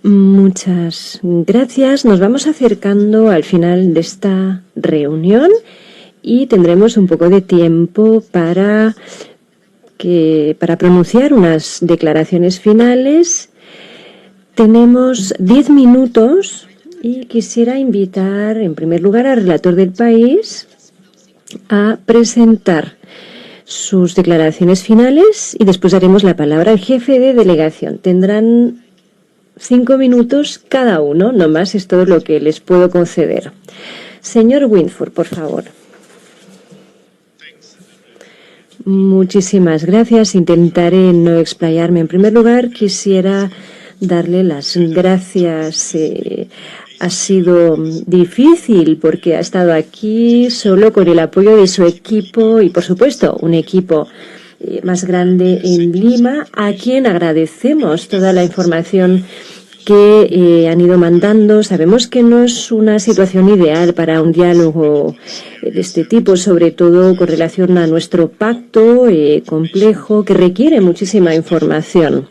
Muchas gracias. Nos vamos acercando al final de esta reunión y tendremos un poco de tiempo para pronunciar unas declaraciones finales. Tenemos 10 minutos y quisiera invitar en primer lugar al relator del país a presentar sus declaraciones finales y después daremos la palabra al jefe de delegación. Tendrán 5 minutos cada uno, no más, es todo lo que les puedo conceder. Señor Winford, por favor. Muchísimas gracias. Intentaré no explayarme. En primer lugar, quisiera darle las gracias. Ha sido difícil porque ha estado aquí solo con el apoyo de su equipo y, por supuesto, un equipo más grande en Lima, a quien agradecemos toda la información que han ido mandando. Sabemos que no es una situación ideal para un diálogo de este tipo, sobre todo con relación a nuestro pacto complejo que requiere muchísima información.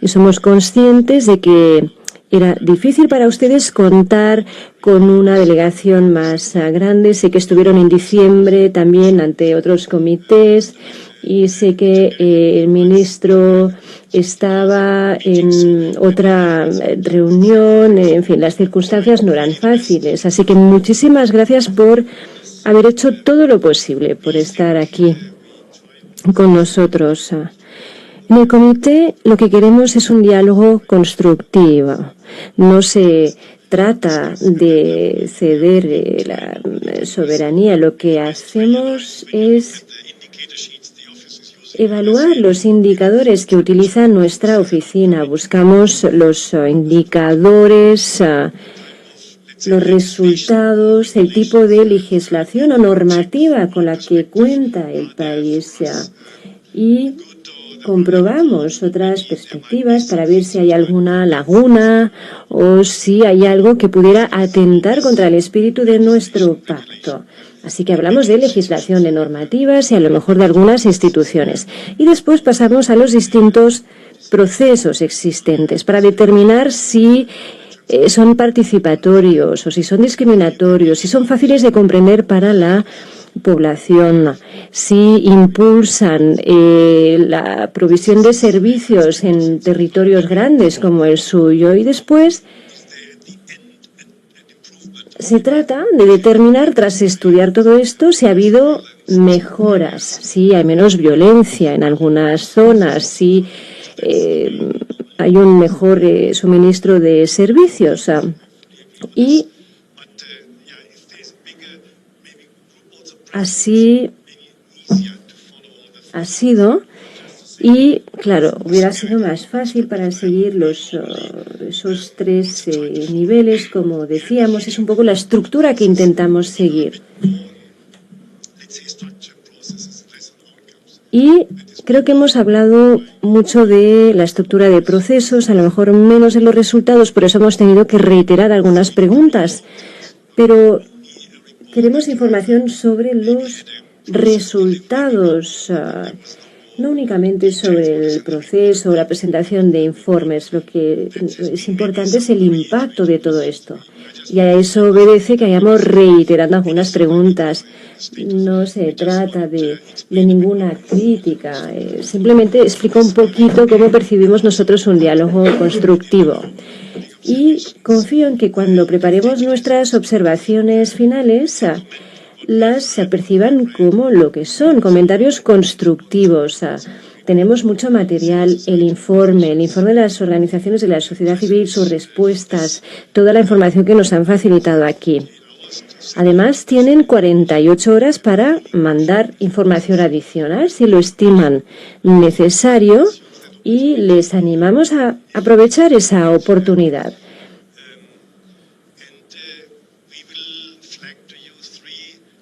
Y somos conscientes de que era difícil para ustedes contar con una delegación más grande. Sé que estuvieron en diciembre también ante otros comités y sé que el ministro estaba en otra reunión. En fin, las circunstancias no eran fáciles. Así que muchísimas gracias por haber hecho todo lo posible, por estar aquí con nosotros. En el comité lo que queremos es un diálogo constructivo. No se trata de ceder la soberanía. Lo que hacemos es evaluar los indicadores que utiliza nuestra oficina. Buscamos los indicadores, los resultados, el tipo de legislación o normativa con la que cuenta el país y comprobamos otras perspectivas para ver si hay alguna laguna o si hay algo que pudiera atentar contra el espíritu de nuestro pacto. Así que hablamos de legislación, de normativas y a lo mejor de algunas instituciones. Y después pasamos a los distintos procesos existentes para determinar si son participatorios o si son discriminatorios, si son fáciles de comprender para la población, si impulsan la provisión de servicios en territorios grandes como el suyo. Y después se trata de determinar, tras estudiar todo esto, si ha habido mejoras, si hay menos violencia en algunas zonas, si hay un mejor suministro de servicios. Y así ha sido. Y, claro, hubiera sido más fácil para seguir esos 3 niveles, como decíamos. Es un poco la estructura que intentamos seguir. Y creo que hemos hablado mucho de la estructura de procesos, a lo mejor menos de los resultados, por eso hemos tenido que reiterar algunas preguntas. Pero queremos información sobre los resultados. no únicamente sobre el proceso o la presentación de informes. Lo que es importante es el impacto de todo esto. Y a eso obedece que hayamos reiterado algunas preguntas. No se trata de ninguna crítica. Simplemente explico un poquito cómo percibimos nosotros un diálogo constructivo. Y confío en que cuando preparemos nuestras observaciones finales, las perciban como lo que son, comentarios constructivos. Tenemos mucho material, el informe de las organizaciones de la sociedad civil, sus respuestas, toda la información que nos han facilitado aquí. Además, tienen 48 horas para mandar información adicional si lo estiman necesario y les animamos a aprovechar esa oportunidad.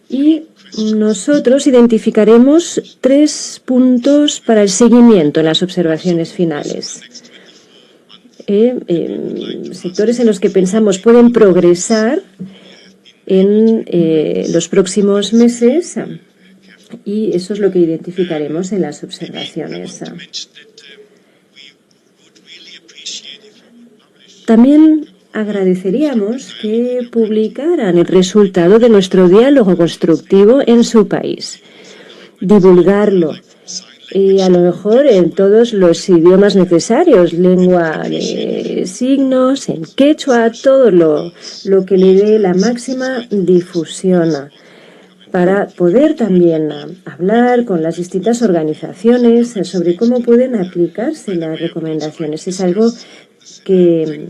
Y nosotros identificaremos 3 puntos para el seguimiento en las observaciones finales. Sectores en los que pensamos pueden progresar en los próximos meses y eso es lo que identificaremos en las observaciones. También agradeceríamos que publicaran el resultado de nuestro diálogo constructivo en su país, divulgarlo, y a lo mejor en todos los idiomas necesarios, lengua de signos, en quechua, todo lo que le dé la máxima difusión, para poder también hablar con las distintas organizaciones sobre cómo pueden aplicarse las recomendaciones. Es algo que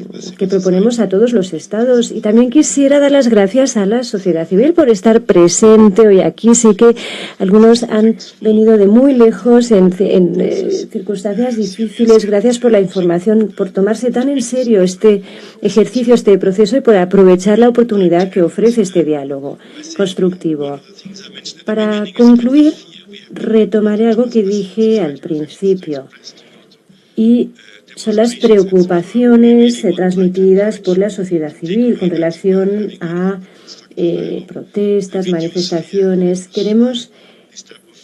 proponemos a todos los estados. Y también quisiera dar las gracias a la sociedad civil por estar presente hoy aquí. Sí que algunos han venido de muy lejos en circunstancias difíciles. Gracias por la información, por tomarse tan en serio este ejercicio, este proceso y por aprovechar la oportunidad que ofrece este diálogo constructivo. Para concluir, retomaré algo que dije al principio y son las preocupaciones transmitidas por la sociedad civil con relación a protestas, manifestaciones. Queremos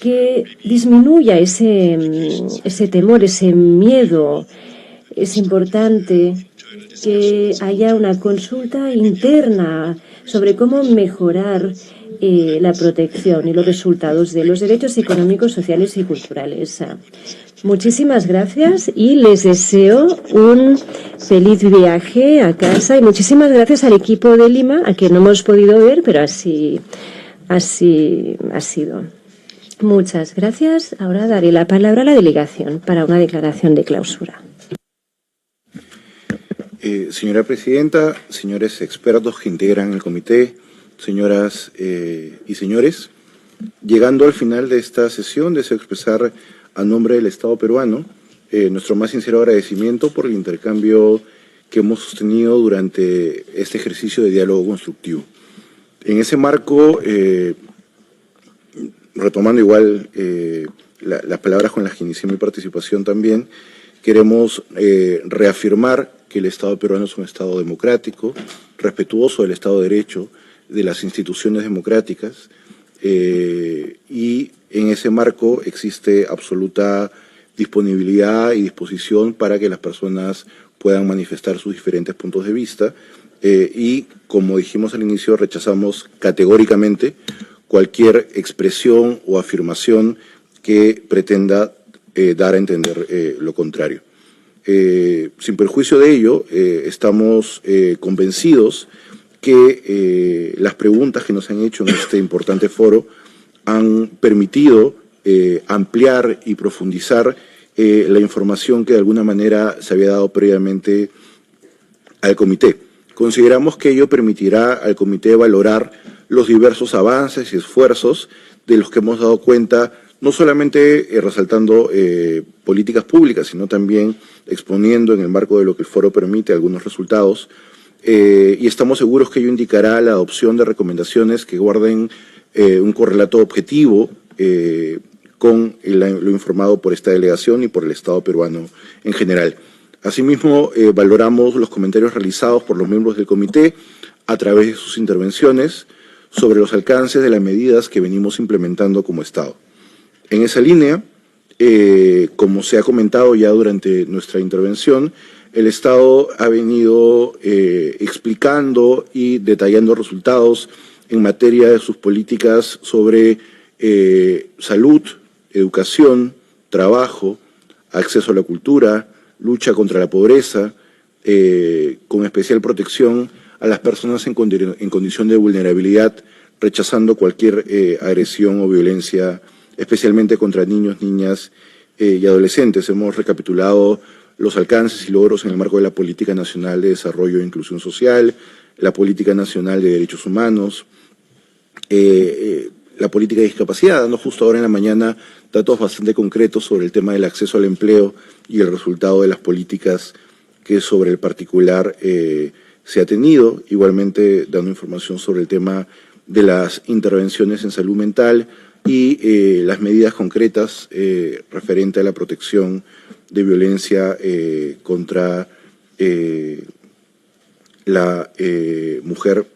que disminuya ese temor, ese miedo. Es importante que haya una consulta interna sobre cómo mejorar la protección y los resultados de los derechos económicos, sociales y culturales. Muchísimas gracias y les deseo un feliz viaje a casa y muchísimas gracias al equipo de Lima, a quien no hemos podido ver, pero así ha sido. Muchas gracias. Ahora daré la palabra a la delegación para una declaración de clausura. Señora Presidenta, señores expertos que integran el comité, señoras y señores, llegando al final de esta sesión, deseo expresar a nombre del Estado peruano nuestro más sincero agradecimiento por el intercambio que hemos sostenido durante este ejercicio de diálogo constructivo. En ese marco, retomando igual las palabras con las que inicié mi participación también, queremos reafirmar que el Estado peruano es un Estado democrático, respetuoso del Estado de Derecho, de las instituciones democráticas, y en ese marco existe absoluta disponibilidad y disposición para que las personas puedan manifestar sus diferentes puntos de vista y, como dijimos al inicio, rechazamos categóricamente cualquier expresión o afirmación que pretenda dar a entender lo contrario. Sin perjuicio de ello, estamos convencidos que las preguntas que nos han hecho en este importante foro han permitido ampliar y profundizar la información que de alguna manera se había dado previamente al comité. Consideramos que ello permitirá al comité valorar los diversos avances y esfuerzos de los que hemos dado cuenta, no solamente resaltando políticas públicas, sino también exponiendo en el marco de lo que el foro permite algunos resultados, y estamos seguros que ello indicará la adopción de recomendaciones que guarden un correlato objetivo con lo informado por esta delegación y por el Estado peruano en general. Asimismo, valoramos los comentarios realizados por los miembros del comité a través de sus intervenciones sobre los alcances de las medidas que venimos implementando como Estado. En esa línea, Como se ha comentado ya durante nuestra intervención, el Estado ha venido explicando y detallando resultados en materia de sus políticas sobre salud, educación, trabajo, acceso a la cultura, lucha contra la pobreza, con especial protección a las personas en condición de vulnerabilidad, rechazando cualquier agresión o violencia, especialmente contra niños, niñas y adolescentes. Hemos recapitulado los alcances y logros en el marco de la Política Nacional de Desarrollo e Inclusión Social, la Política Nacional de Derechos Humanos, la política de discapacidad, dando justo ahora en la mañana datos bastante concretos sobre el tema del acceso al empleo y el resultado de las políticas que sobre el particular se ha tenido, igualmente dando información sobre el tema de las intervenciones en salud mental y las medidas concretas referente a la protección de violencia contra la mujer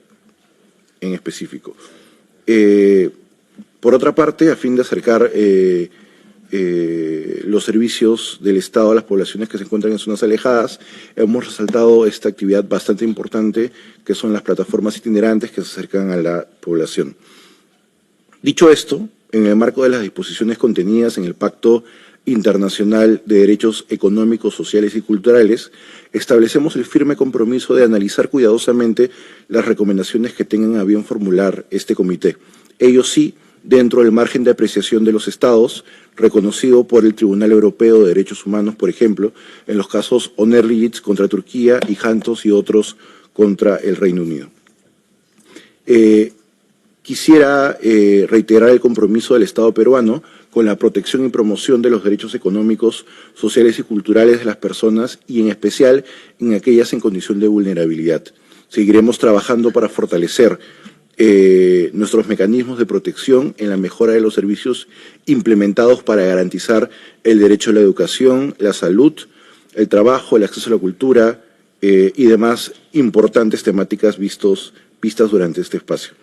en específico. Por otra parte, a fin de acercar los servicios del Estado a las poblaciones que se encuentran en zonas alejadas, hemos resaltado esta actividad bastante importante, que son las plataformas itinerantes que se acercan a la población. Dicho esto, en el marco de las disposiciones contenidas en el Pacto Internacional de Derechos Económicos, Sociales y Culturales, establecemos el firme compromiso de analizar cuidadosamente las recomendaciones que tengan a bien formular este comité. Ello sí, dentro del margen de apreciación de los Estados, reconocido por el Tribunal Europeo de Derechos Humanos, por ejemplo, en los casos Onerligic contra Turquía y Hantos y otros contra el Reino Unido. Quisiera reiterar el compromiso del Estado peruano con la protección y promoción de los derechos económicos, sociales y culturales de las personas y en especial en aquellas en condición de vulnerabilidad. Seguiremos trabajando para fortalecer nuestros mecanismos de protección en la mejora de los servicios implementados para garantizar el derecho a la educación, la salud, el trabajo, el acceso a la cultura y demás importantes temáticas vistas durante este espacio.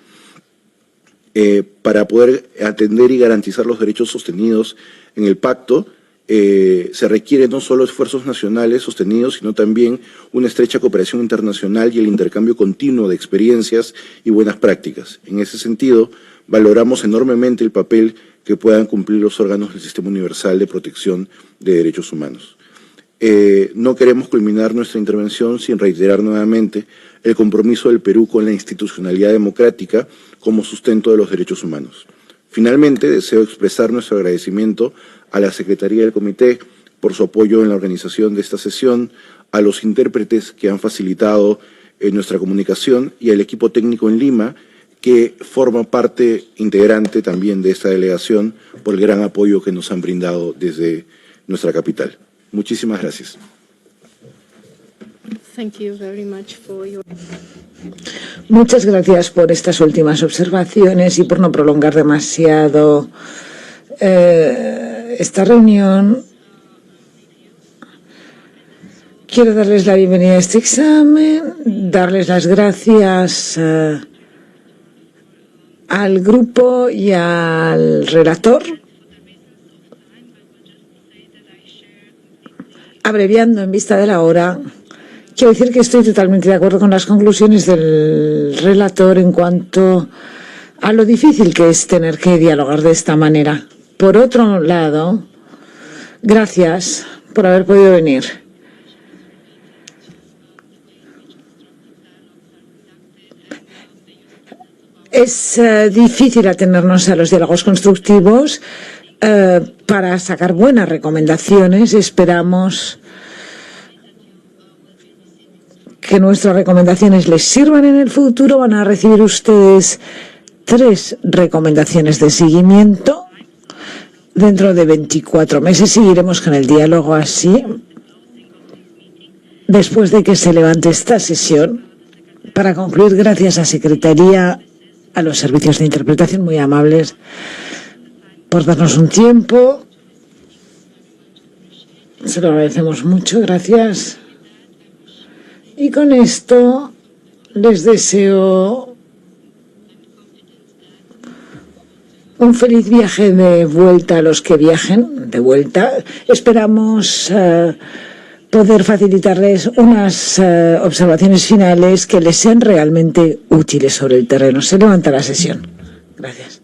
Para poder atender y garantizar los derechos sostenidos en el pacto, se requieren no solo esfuerzos nacionales sostenidos, sino también una estrecha cooperación internacional y el intercambio continuo de experiencias y buenas prácticas. En ese sentido, valoramos enormemente el papel que puedan cumplir los órganos del Sistema Universal de Protección de Derechos Humanos. No queremos culminar nuestra intervención sin reiterar nuevamente el compromiso del Perú con la institucionalidad democrática como sustento de los derechos humanos. Finalmente, deseo expresar nuestro agradecimiento a la Secretaría del Comité por su apoyo en la organización de esta sesión, a los intérpretes que han facilitado nuestra comunicación y al equipo técnico en Lima, que forma parte integrante también de esta delegación por el gran apoyo que nos han brindado desde nuestra capital. Muchísimas gracias. Thank you very much for your... Muchas gracias por estas últimas observaciones y por no prolongar demasiado esta reunión. Quiero darles la bienvenida a este examen, darles las gracias al grupo y al relator. Abreviando en vista de la hora, quiero decir que estoy totalmente de acuerdo con las conclusiones del relator en cuanto a lo difícil que es tener que dialogar de esta manera. Por otro lado, gracias por haber podido venir. Es difícil atenernos a los diálogos constructivos para sacar buenas recomendaciones. Esperamos que nuestras recomendaciones les sirvan en el futuro. Van a recibir ustedes 3 recomendaciones de seguimiento. Dentro de 24 meses seguiremos con el diálogo así. Después de que se levante esta sesión, para concluir, gracias a Secretaría, a los servicios de interpretación muy amables por darnos un tiempo. Se lo agradecemos mucho, gracias. Y con esto les deseo Un feliz viaje de vuelta a los que viajen, de vuelta. Esperamos poder facilitarles unas observaciones finales que les sean realmente útiles sobre el terreno. Se levanta la sesión. Gracias.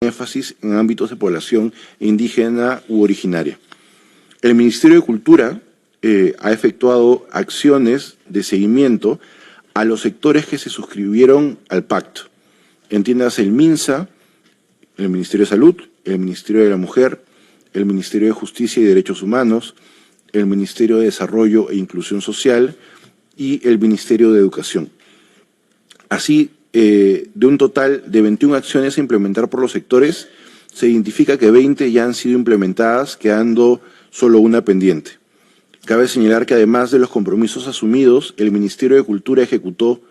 Énfasis en ámbitos de población indígena u originaria. El Ministerio de Cultura ha efectuado acciones de seguimiento a los sectores que se suscribieron al pacto. Entiéndase el MINSA, el Ministerio de Salud, el Ministerio de la Mujer, el Ministerio de Justicia y Derechos Humanos, el Ministerio de Desarrollo e Inclusión Social y el Ministerio de Educación. Así, de un total de 21 acciones a implementar por los sectores, se identifica que 20 ya han sido implementadas, quedando solo una pendiente. Cabe señalar que además de los compromisos asumidos, el Ministerio de Cultura ejecutó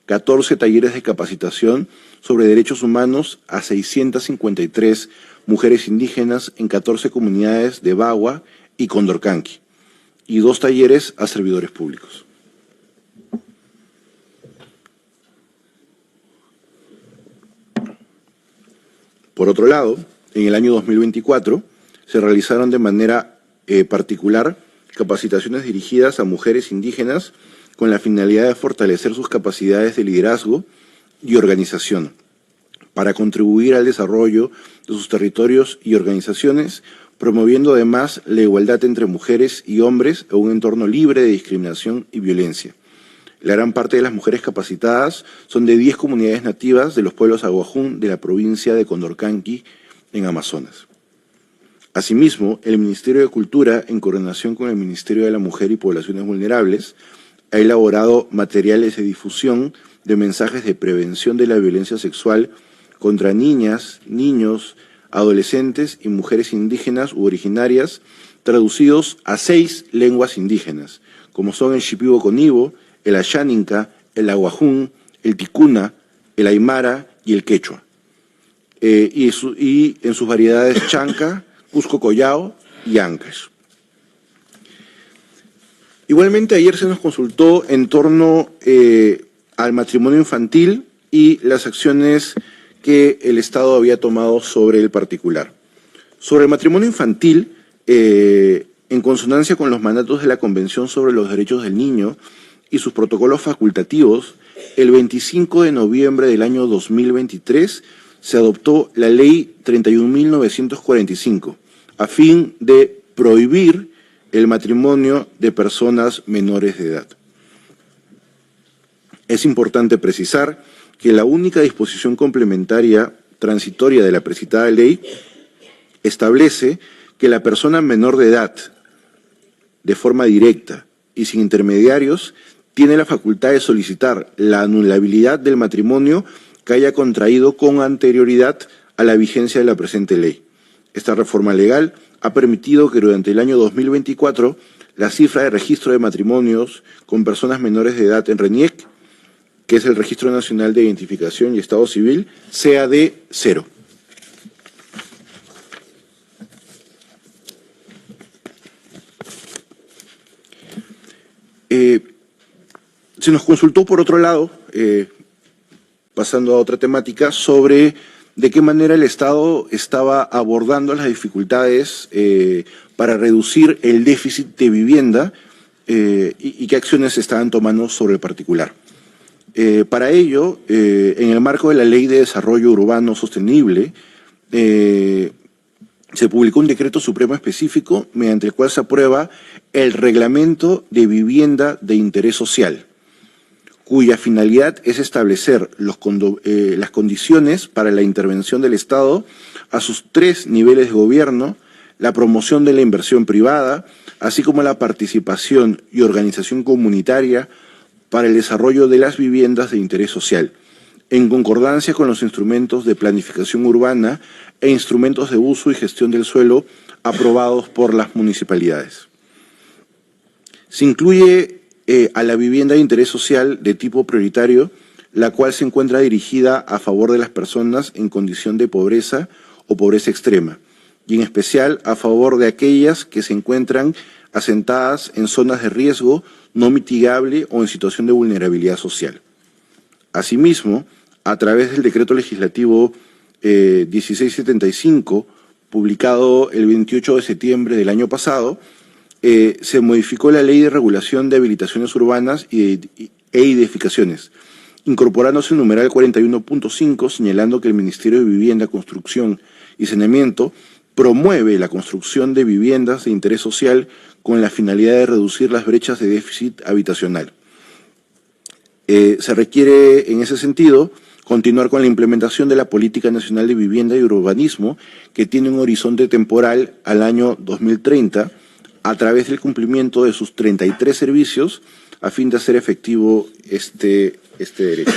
14 talleres de capacitación sobre derechos humanos a 653 mujeres indígenas en 14 comunidades de Bagua y Condorcanqui, y 2 talleres a servidores públicos. Por otro lado, en el año 2024 se realizaron de manera particular capacitaciones dirigidas a mujeres indígenas con la finalidad de fortalecer sus capacidades de liderazgo y organización, para contribuir al desarrollo de sus territorios y organizaciones, promoviendo además la igualdad entre mujeres y hombres en un entorno libre de discriminación y violencia. La gran parte de las mujeres capacitadas son de 10 comunidades nativas de los pueblos aguajún de la provincia de Condorcanqui, en Amazonas. Asimismo, el Ministerio de Cultura, en coordinación con el Ministerio de la Mujer y Poblaciones Vulnerables, ha elaborado materiales de difusión de mensajes de prevención de la violencia sexual contra niñas, niños, adolescentes y mujeres indígenas u originarias, traducidos a 6 lenguas indígenas, como son el shipibo-conibo, el Ashaninka, el Aguajún, el Ticuna, el Aymara y el Quechua, y en sus variedades Chanca, Cusco Collao y Ancash. Igualmente, ayer se nos consultó en torno al matrimonio infantil y las acciones que el Estado había tomado sobre el particular. Sobre el matrimonio infantil, en consonancia con los mandatos de la Convención sobre los Derechos del Niño y sus protocolos facultativos, el 25 de noviembre del año 2023 se adoptó la Ley 31.945, a fin de prohibir el matrimonio de personas menores de edad. Es importante precisar que la única disposición complementaria transitoria de la precitada ley establece que la persona menor de edad, de forma directa y sin intermediarios, tiene la facultad de solicitar la anulabilidad del matrimonio que haya contraído con anterioridad a la vigencia de la presente ley. Esta reforma legal ha permitido que durante el año 2024 la cifra de registro de matrimonios con personas menores de edad en RENIEC, que es el Registro Nacional de Identificación y Estado Civil, sea de 0. Se nos consultó, por otro lado, pasando a otra temática, sobre de qué manera el Estado estaba abordando las dificultades para reducir el déficit de vivienda y qué acciones se estaban tomando sobre el particular. Para ello, en el marco de la Ley de Desarrollo Urbano Sostenible, se publicó un decreto supremo específico mediante el cual se aprueba el Reglamento de Vivienda de Interés Social, cuya finalidad es establecer las condiciones para la intervención del Estado a sus 3 niveles de gobierno, la promoción de la inversión privada, así como la participación y organización comunitaria para el desarrollo de las viviendas de interés social, en concordancia con los instrumentos de planificación urbana e instrumentos de uso y gestión del suelo aprobados por las municipalidades. Se incluye a la vivienda de interés social de tipo prioritario, la cual se encuentra dirigida a favor de las personas en condición de pobreza o pobreza extrema, y en especial a favor de aquellas que se encuentran asentadas en zonas de riesgo no mitigable o en situación de vulnerabilidad social. Asimismo, a través del decreto legislativo 1675, publicado el 28 de septiembre del año pasado, se modificó la Ley de Regulación de Habilitaciones Urbanas e Edificaciones, incorporándose el numeral 41.5, señalando que el Ministerio de Vivienda, Construcción y Saneamiento promueve la construcción de viviendas de interés social con la finalidad de reducir las brechas de déficit habitacional. Se requiere, en ese sentido, continuar con la implementación de la Política Nacional de Vivienda y Urbanismo, que tiene un horizonte temporal al año 2030, a través del cumplimiento de sus 33 servicios, a fin de hacer efectivo este derecho.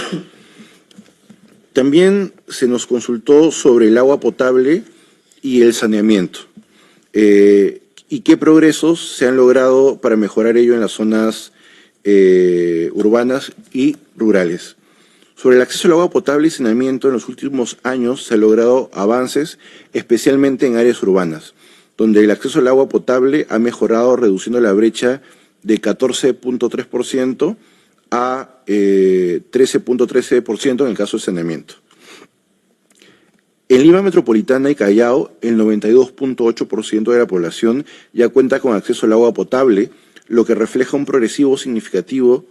También se nos consultó sobre el agua potable y el saneamiento, y qué progresos se han logrado para mejorar ello en las zonas urbanas y rurales. Sobre el acceso al agua potable y saneamiento, en los últimos años se han logrado avances, especialmente en áreas urbanas, donde el acceso al agua potable ha mejorado reduciendo la brecha de 14.3% a 13.13% en el caso de saneamiento. En Lima Metropolitana y Callao, el 92.8% de la población ya cuenta con acceso al agua potable, lo que refleja un progreso significativo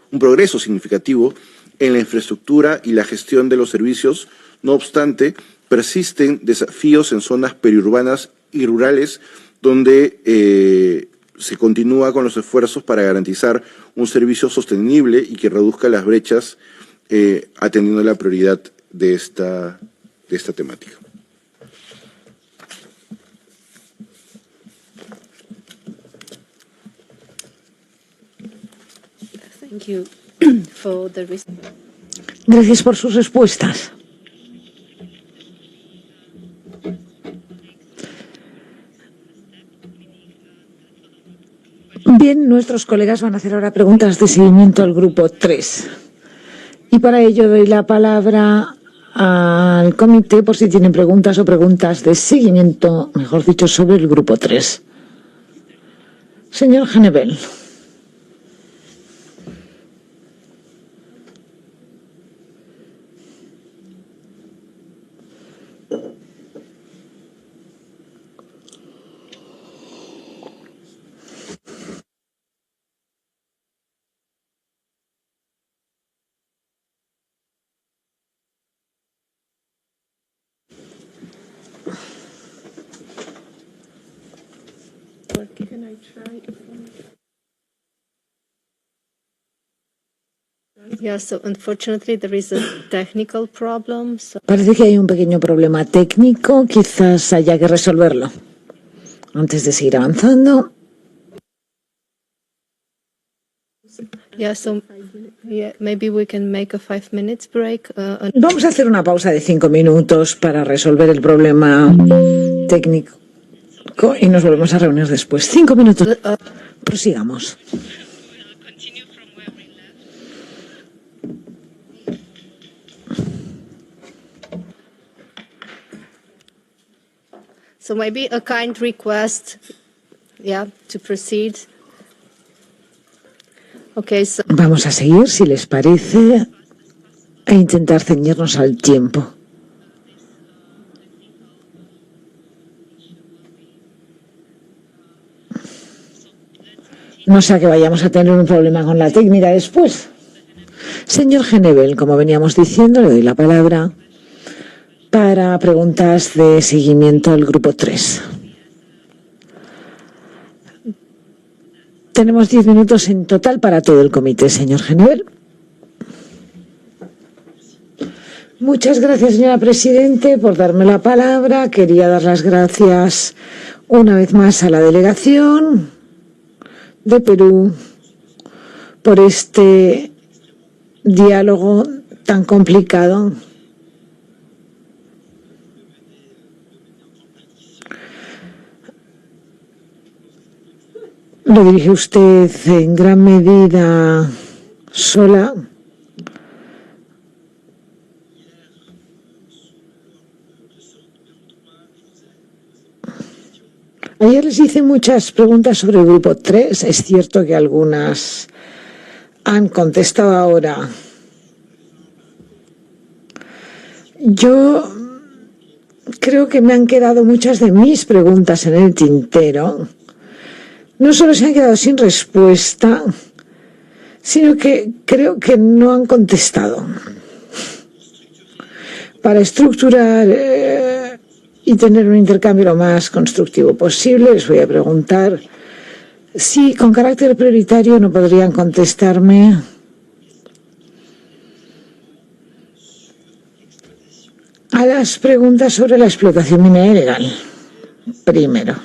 en la infraestructura y la gestión de los servicios. No obstante, persisten desafíos en zonas periurbanas y rurales, donde se continúa con los esfuerzos para garantizar un servicio sostenible y que reduzca las brechas, atendiendo la prioridad de esta temática. Thank you for the Gracias por sus respuestas. Bien, nuestros colegas van a hacer ahora preguntas de seguimiento al grupo 3. Y para ello doy la palabra al comité por si tienen preguntas o preguntas de seguimiento, mejor dicho, sobre el grupo 3. Señor Hanebel. Can I try? Yeah, so unfortunately there is a technical problem. So Parece que hay un pequeño problema técnico, quizás haya que resolverlo. Antes de seguir avanzando, maybe we can make a 5 minutes break. vamos a hacer una pausa de 5 minutos para resolver el problema técnico y nos volvemos a reunir después. 5 minutos. Prosigamos. So maybe a kind request, to proceed. Okay, so Vamos a seguir, si les parece, e intentar ceñirnos al tiempo. No sea que vayamos a tener un problema con la técnica después. Señor Hanebel, como veníamos diciendo, le doy la palabra para preguntas de seguimiento al grupo 3. Tenemos 10 minutos en total para todo el comité, señor Hanebel. Muchas gracias, señora Presidente, por darme la palabra. Quería dar las gracias una vez más a la delegación de Perú por este diálogo tan complicado. lo dirige usted en gran medida sola. Ayer les hice muchas preguntas sobre el grupo 3. Es cierto que algunas han contestado ahora. Yo creo que me han quedado muchas de mis preguntas en el tintero. No solo se han quedado sin respuesta, sino que creo que no han contestado. Para estructurar y tener un intercambio lo más constructivo posible, les voy a preguntar si con carácter prioritario no podrían contestarme a las preguntas sobre la explotación minera ilegal. Primero,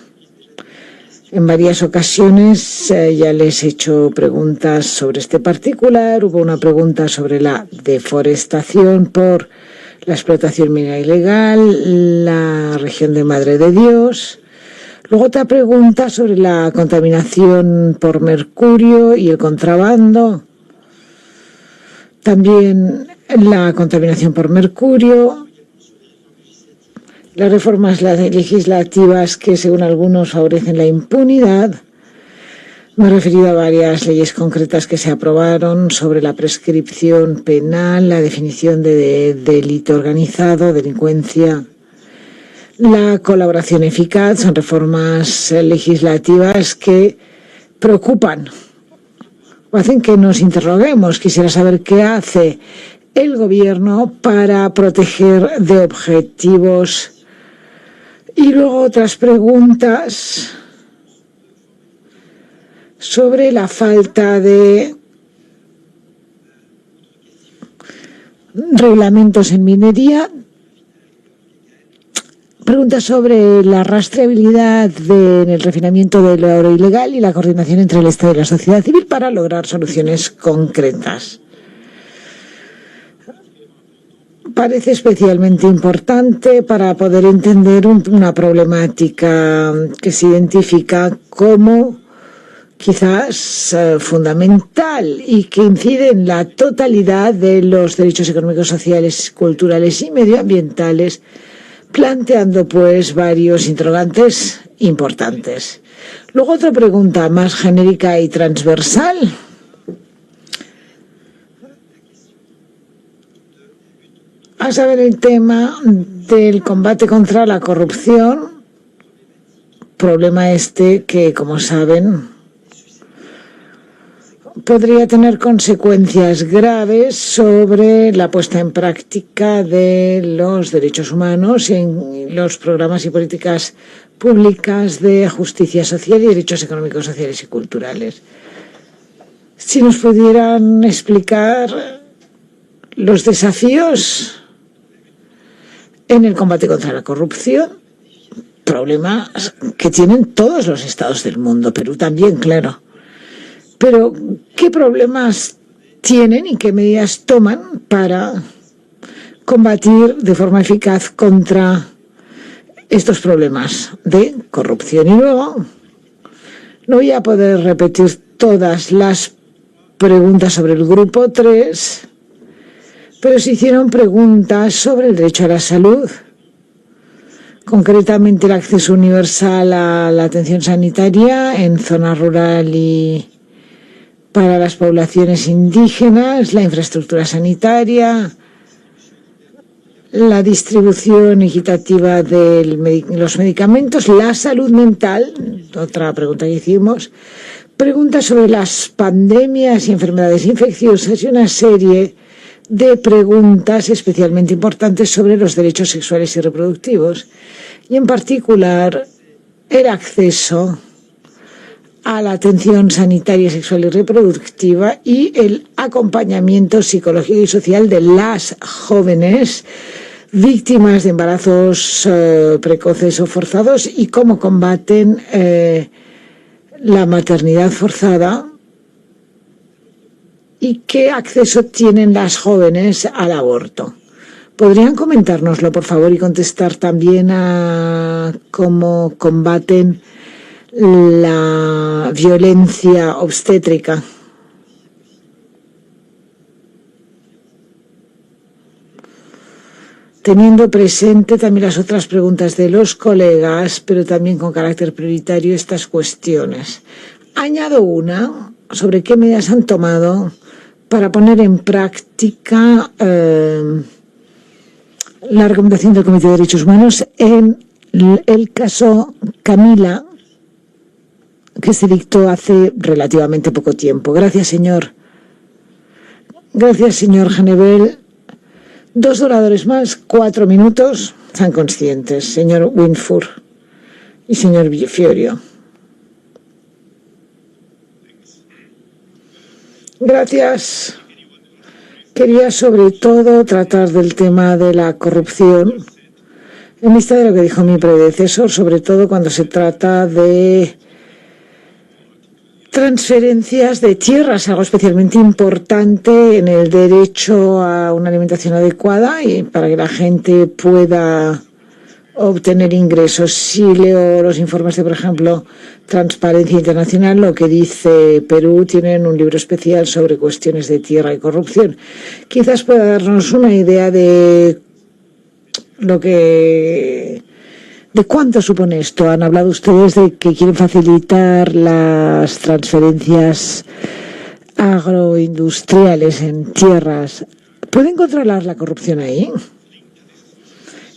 en varias ocasiones ya les he hecho preguntas sobre este particular. Hubo una pregunta sobre la deforestación por la explotación minera ilegal, la región de Madre de Dios. Luego otra pregunta sobre la contaminación por mercurio y el contrabando. También la contaminación por mercurio. Las reformas legislativas que, según algunos, favorecen la impunidad. Me he referido a varias leyes concretas que se aprobaron sobre la prescripción penal, la definición de delito organizado, delincuencia, la colaboración eficaz. Son reformas legislativas que preocupan o hacen que nos interroguemos. Quisiera saber qué hace el gobierno para proteger de objetivos. Y luego otras preguntas sobre la falta de reglamentos en minería. Preguntas sobre la rastreabilidad en el refinamiento del oro ilegal y la coordinación entre el Estado y la sociedad civil para lograr soluciones concretas. Parece especialmente importante para poder entender una problemática que se identifica como quizás fundamental y que incide en la totalidad de los derechos económicos, sociales, culturales y medioambientales, planteando pues varios interrogantes importantes. Luego otra pregunta más genérica y transversal. A saber, el tema del combate contra la corrupción, problema este que, como saben, podría tener consecuencias graves sobre la puesta en práctica de los derechos humanos en los programas y políticas públicas de justicia social y derechos económicos, sociales y culturales. Si nos pudieran explicar los desafíos en el combate contra la corrupción, problemas que tienen todos los estados del mundo, Perú también, claro. Pero, ¿qué problemas tienen y qué medidas toman para combatir de forma eficaz contra estos problemas de corrupción? Y luego, no voy a poder repetir todas las preguntas sobre el grupo 3, pero se hicieron preguntas sobre el derecho a la salud, concretamente el acceso universal a la atención sanitaria en zona rural y para las poblaciones indígenas, la infraestructura sanitaria, la distribución equitativa de los medicamentos, la salud mental, otra pregunta que hicimos, preguntas sobre las pandemias y enfermedades infecciosas y una serie de preguntas especialmente importantes sobre los derechos sexuales y reproductivos, y en particular el acceso a la atención sanitaria, sexual y reproductiva y el acompañamiento psicológico y social de las jóvenes víctimas de embarazos precoces o forzados y cómo combaten la maternidad forzada y qué acceso tienen las jóvenes al aborto. ¿Podrían comentárnoslo, por favor, y contestar también a cómo combaten la violencia obstétrica. Teniendo presente también las otras preguntas de los colegas, pero también con carácter prioritario estas cuestiones. Añado una sobre qué medidas han tomado para poner en práctica la recomendación del Comité de Derechos Humanos en el caso Camila, que se dictó hace relativamente poco tiempo. Gracias, señor. Gracias, señor Genebel. 2 oradores más, 4 minutos, están conscientes, señor Winfur y señor Fiorio. Gracias. Quería sobre todo tratar del tema de la corrupción, en vista de lo que dijo mi predecesor, sobre todo cuando se trata de transferencias de tierras, algo especialmente importante en el derecho a una alimentación adecuada y para que la gente pueda obtener ingresos. Si leo los informes de, por ejemplo, Transparencia Internacional, lo que dice Perú, tienen un libro especial sobre cuestiones de tierra y corrupción. Quizás pueda darnos una idea de ¿de cuánto supone esto? Han hablado ustedes de que quieren facilitar las transferencias agroindustriales en tierras. ¿Pueden controlar la corrupción ahí?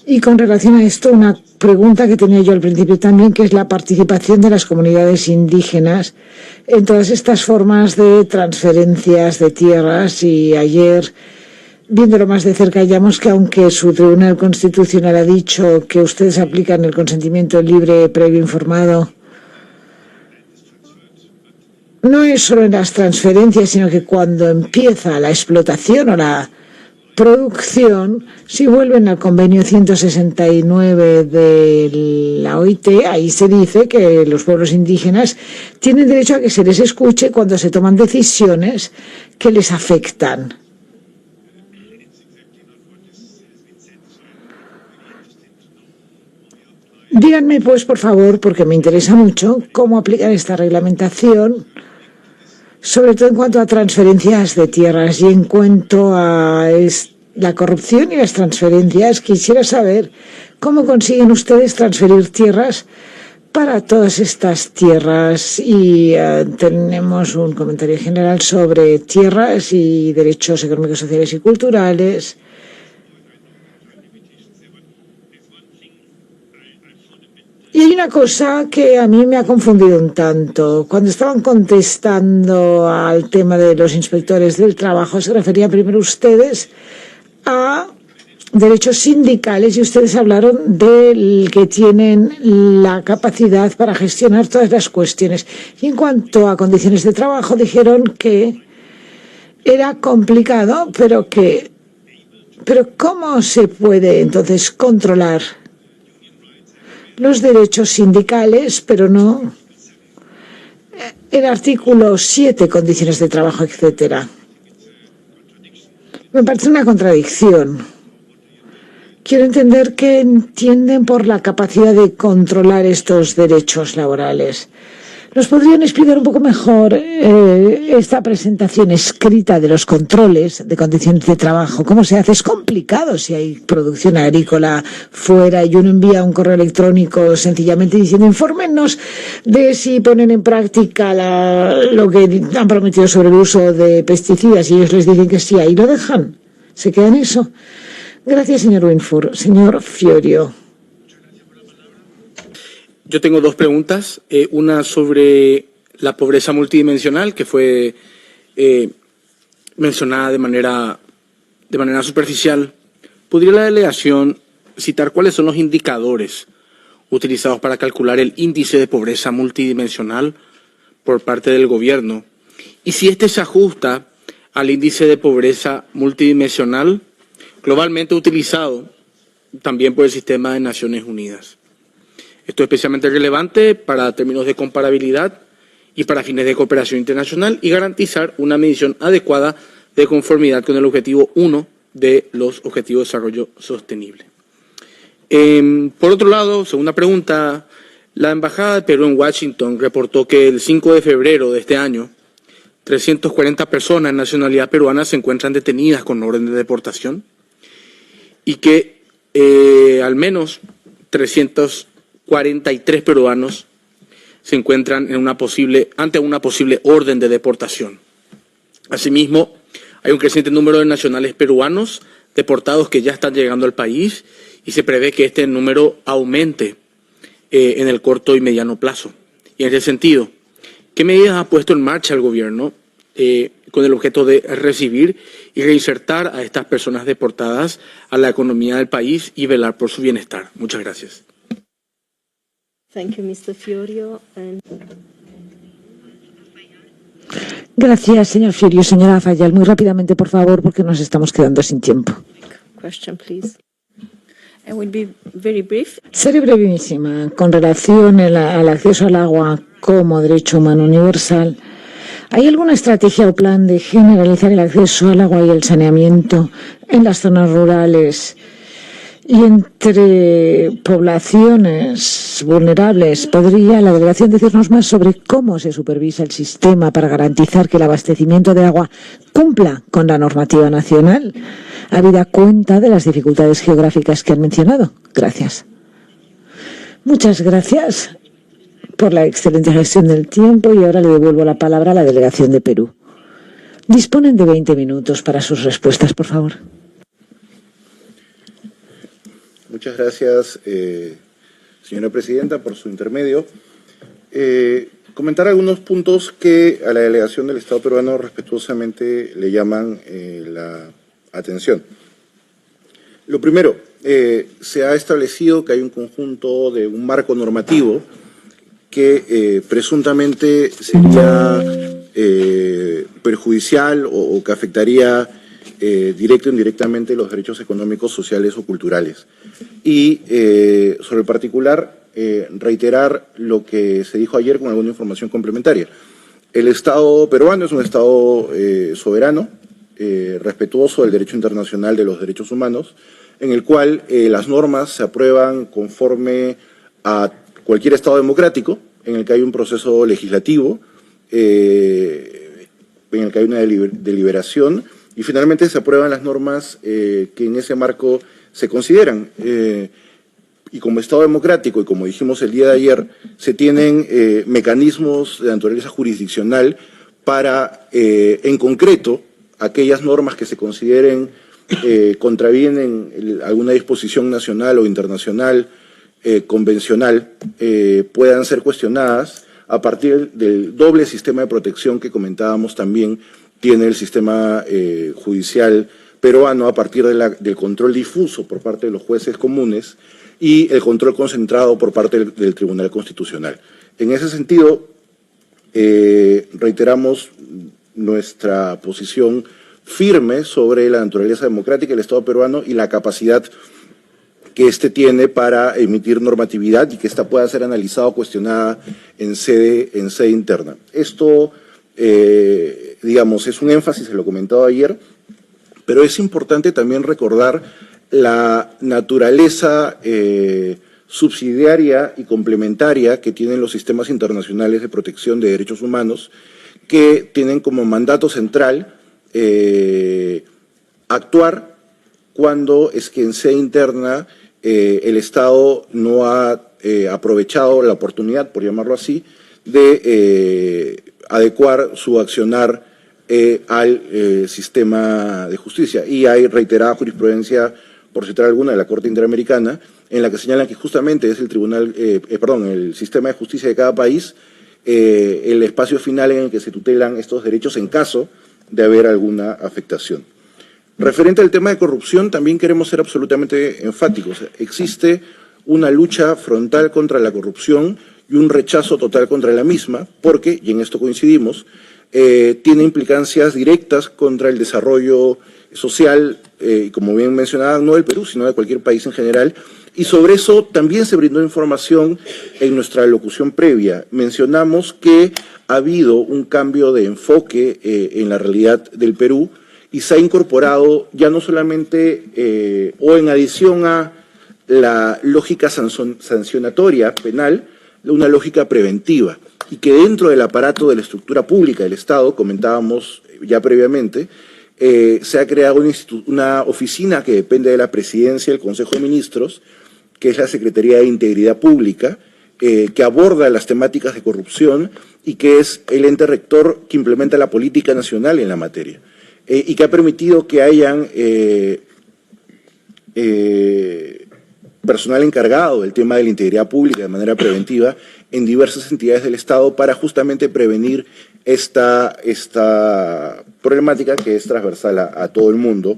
Y con relación a esto, una pregunta que tenía yo al principio también, que es la participación de las comunidades indígenas en todas estas formas de transferencias de tierras. Y ayer, viéndolo más de cerca, hallamos que aunque su Tribunal Constitucional ha dicho que ustedes aplican el consentimiento libre, previo, informado, no es solo en las transferencias, sino que cuando empieza la explotación o la producción, si vuelven al convenio 169 de la OIT, ahí se dice que los pueblos indígenas tienen derecho a que se les escuche cuando se toman decisiones que les afectan. Díganme, pues, por favor, porque me interesa mucho, cómo aplicar esta reglamentación, sobre todo en cuanto a transferencias de tierras y en cuanto a la corrupción y las transferencias. Quisiera saber cómo consiguen ustedes transferir tierras para todas estas tierras. Y tenemos un comentario general sobre tierras y derechos económicos, sociales y culturales. Y hay una cosa que a mí me ha confundido un tanto. Cuando estaban contestando al tema de los inspectores del trabajo, se referían primero ustedes a derechos sindicales y ustedes hablaron del que tienen la capacidad para gestionar todas las cuestiones. Y en cuanto a condiciones de trabajo, dijeron que era complicado, pero ¿cómo se puede entonces controlar los derechos sindicales, pero no el artículo 7, condiciones de trabajo, etcétera? Me parece una contradicción. Quiero entender qué entienden por la capacidad de controlar estos derechos laborales. ¿Nos podrían explicar un poco mejor esta presentación escrita de los controles de condiciones de trabajo? ¿Cómo se hace? Es complicado si hay producción agrícola fuera y uno envía un correo electrónico sencillamente diciendo infórmenos de si ponen en práctica lo que han prometido sobre el uso de pesticidas y ellos les dicen que sí, ahí lo dejan. ¿Se queda en eso? Gracias, señor Winfur. Señor Fiorio. Yo tengo 2 preguntas, una sobre la pobreza multidimensional, que fue mencionada de manera superficial. ¿Podría la delegación citar cuáles son los indicadores utilizados para calcular el índice de pobreza multidimensional por parte del gobierno? Y si este se ajusta al índice de pobreza multidimensional globalmente utilizado también por el sistema de Naciones Unidas. Esto es especialmente relevante para términos de comparabilidad y para fines de cooperación internacional y garantizar una medición adecuada de conformidad con el objetivo 1 de los Objetivos de Desarrollo Sostenible. Por otro lado, segunda pregunta, La Embajada de Perú en Washington reportó que el 5 de febrero de este año, 340 personas de nacionalidad peruana se encuentran detenidas con orden de deportación y que al menos 343 peruanos se encuentran ante una posible orden de deportación. Asimismo, hay un creciente número de nacionales peruanos deportados que ya están llegando al país y se prevé que este número aumente en el corto y mediano plazo. Y en ese sentido, ¿qué medidas ha puesto en marcha el gobierno con el objeto de recibir y reinsertar a estas personas deportadas a la economía del país y velar por su bienestar? Muchas gracias. Thank you, Mr. Fiorio. And Gracias, señor Fiorio. Señora Fayal, muy rápidamente, por favor, porque nos estamos quedando sin tiempo. question, please. I will be very brief. Seré brevísima. Con relación al acceso al agua como derecho humano universal, ¿hay alguna estrategia o plan de generalizar el acceso al agua y el saneamiento en las zonas rurales y entre poblaciones vulnerables? ¿Podría la delegación decirnos más sobre cómo se supervisa el sistema para garantizar que el abastecimiento de agua cumpla con la normativa nacional, habida cuenta de las dificultades geográficas que han mencionado? Gracias. Muchas gracias por la excelente gestión del tiempo y ahora le devuelvo la palabra a la delegación de Perú. Disponen de 20 minutos para sus respuestas, por favor. Muchas gracias, señora presidenta, por su intermedio. Comentar algunos puntos que a la delegación del Estado peruano respetuosamente le llaman la atención. Lo primero, se ha establecido que hay un conjunto de un marco normativo que presuntamente sería perjudicial o que afectaría directo o indirectamente los derechos económicos, sociales o culturales. Y sobre el particular, reiterar lo que se dijo ayer con alguna información complementaria. El Estado peruano es un Estado soberano, respetuoso del derecho internacional de los derechos humanos, en el cual las normas se aprueban conforme a cualquier Estado democrático, en el que hay un proceso legislativo, en el que hay una deliberación, y finalmente se aprueban las normas que en ese marco se consideran. Y como Estado democrático, y como dijimos el día de ayer, se tienen mecanismos de naturaleza jurisdiccional para, en concreto, aquellas normas que se consideren contravienen alguna disposición nacional o internacional, convencional, puedan ser cuestionadas a partir del doble sistema de protección que comentábamos también tiene el sistema judicial peruano a partir del control difuso por parte de los jueces comunes y el control concentrado por parte del Tribunal Constitucional. En ese sentido, reiteramos nuestra posición firme sobre la naturaleza democrática del Estado peruano y la capacidad que éste tiene para emitir normatividad y que ésta pueda ser analizada o cuestionada en sede interna. Esto, digamos, es un énfasis, se lo comentaba ayer, pero es importante también recordar la naturaleza subsidiaria y complementaria que tienen los sistemas internacionales de protección de derechos humanos, que tienen como mandato central actuar cuando es que en sede interna el Estado no ha aprovechado la oportunidad, por llamarlo así, de adecuar su accionar al sistema de justicia. Y hay reiterada jurisprudencia, por citar alguna, de la Corte Interamericana, en la que señalan que justamente es el sistema de justicia de cada país el espacio final en el que se tutelan estos derechos en caso de haber alguna afectación. Referente al tema de corrupción, también queremos ser absolutamente enfáticos. Existe una lucha frontal contra la corrupción y un rechazo total contra la misma, porque, y en esto coincidimos, tiene implicancias directas contra el desarrollo social, como bien mencionaban, no del Perú, sino de cualquier país en general. Y sobre eso también se brindó información en nuestra locución previa. Mencionamos que ha habido un cambio de enfoque en la realidad del Perú y se ha incorporado ya no solamente o en adición a la lógica sancionatoria penal, una lógica preventiva y que dentro del aparato de la estructura pública del Estado, comentábamos ya previamente, se ha creado una oficina que depende de la Presidencia del Consejo de Ministros, que es la Secretaría de Integridad Pública, que aborda las temáticas de corrupción y que es el ente rector que implementa la política nacional en la materia, y que ha permitido que hayan personal encargado del tema de la integridad pública de manera preventiva en diversas entidades del Estado para justamente prevenir esta problemática que es transversal a todo el mundo,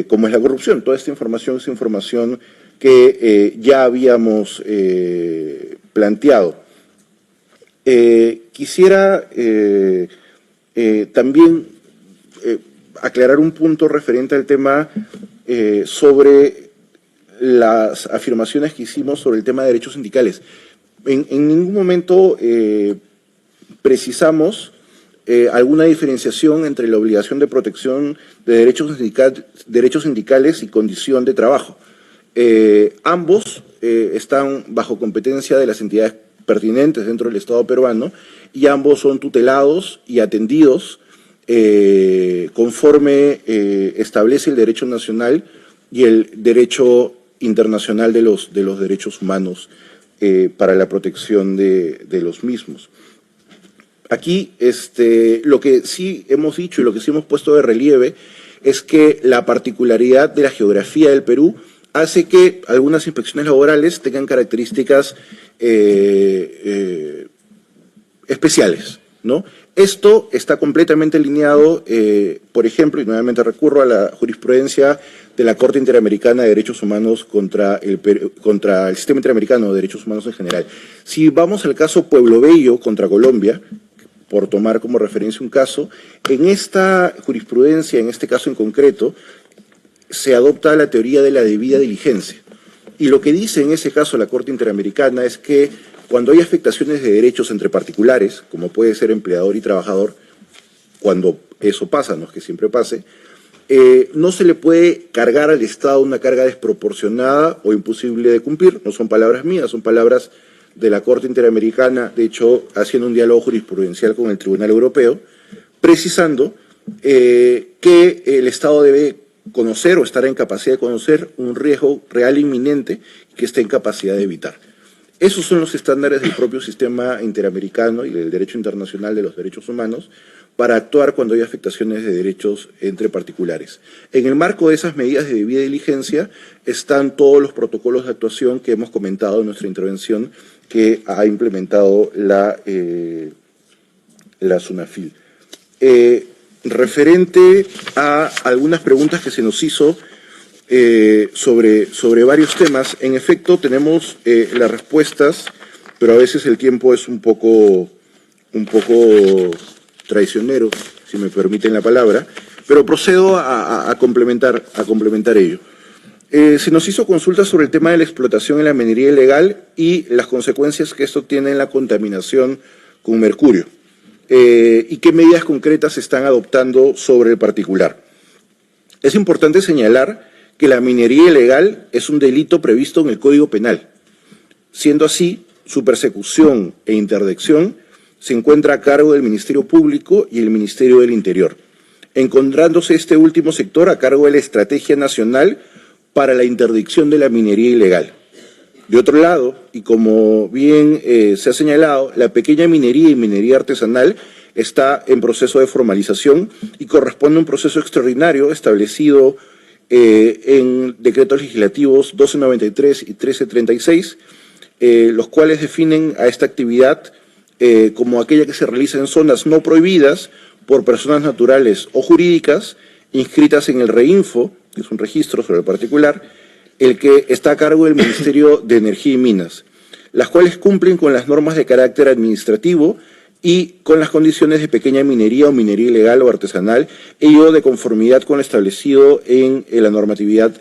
como es la corrupción. Toda esta información es información que ya habíamos planteado. Quisiera también aclarar un punto referente al tema sobre las afirmaciones que hicimos sobre el tema de derechos sindicales. En ningún momento precisamos alguna diferenciación entre la obligación de protección de derechos sindicales y condición de trabajo. Ambos están bajo competencia de las entidades pertinentes dentro del Estado peruano y ambos son tutelados y atendidos conforme establece el derecho nacional y el derecho internacional de los derechos humanos para la protección de los mismos. Aquí lo que sí hemos dicho y lo que sí hemos puesto de relieve es que la particularidad de la geografía del Perú hace que algunas inspecciones laborales tengan características especiales, ¿no? Esto está completamente alineado, por ejemplo, y nuevamente recurro a la jurisprudencia de la Corte Interamericana de Derechos Humanos contra el Sistema Interamericano de Derechos Humanos en general. Si vamos al caso Pueblo Bello contra Colombia, por tomar como referencia un caso, en esta jurisprudencia, en este caso en concreto, se adopta la teoría de la debida diligencia. Y lo que dice en ese caso la Corte Interamericana es que cuando hay afectaciones de derechos entre particulares, como puede ser empleador y trabajador, cuando eso pasa, no es que siempre pase, no se le puede cargar al Estado una carga desproporcionada o imposible de cumplir. No son palabras mías, son palabras de la Corte Interamericana, de hecho, haciendo un diálogo jurisprudencial con el Tribunal Europeo, precisando que el Estado debe conocer o estar en capacidad de conocer un riesgo real e inminente que esté en capacidad de evitar. Esos son los estándares del propio sistema interamericano y del derecho internacional de los derechos humanos para actuar cuando hay afectaciones de derechos entre particulares. En el marco de esas medidas de debida diligencia están todos los protocolos de actuación que hemos comentado en nuestra intervención que ha implementado la SUNAFIL. Referente a algunas preguntas que se nos hizo sobre varios temas, en efecto tenemos las respuestas, pero a veces el tiempo es un poco traicionero, si me permiten la palabra, pero procedo a complementar ello. Se nos hizo consulta sobre el tema de la explotación en la minería ilegal y las consecuencias que esto tiene en la contaminación con mercurio. Y qué medidas concretas se están adoptando sobre el particular. Es importante señalar que la minería ilegal es un delito previsto en el Código Penal. Siendo así, su persecución e interdicción se encuentra a cargo del Ministerio Público y el Ministerio del Interior, encontrándose este último sector a cargo de la Estrategia Nacional para la Interdicción de la Minería Ilegal. De otro lado, y como bien se ha señalado, la pequeña minería y minería artesanal está en proceso de formalización y corresponde a un proceso extraordinario establecido en decretos legislativos 1293 y 1336, los cuales definen a esta actividad como aquella que se realiza en zonas no prohibidas por personas naturales o jurídicas inscritas en el REINFO, que es un registro sobre el particular, el que está a cargo del Ministerio de Energía y Minas, las cuales cumplen con las normas de carácter administrativo y con las condiciones de pequeña minería o minería ilegal o artesanal, ello de conformidad con lo establecido en la normatividad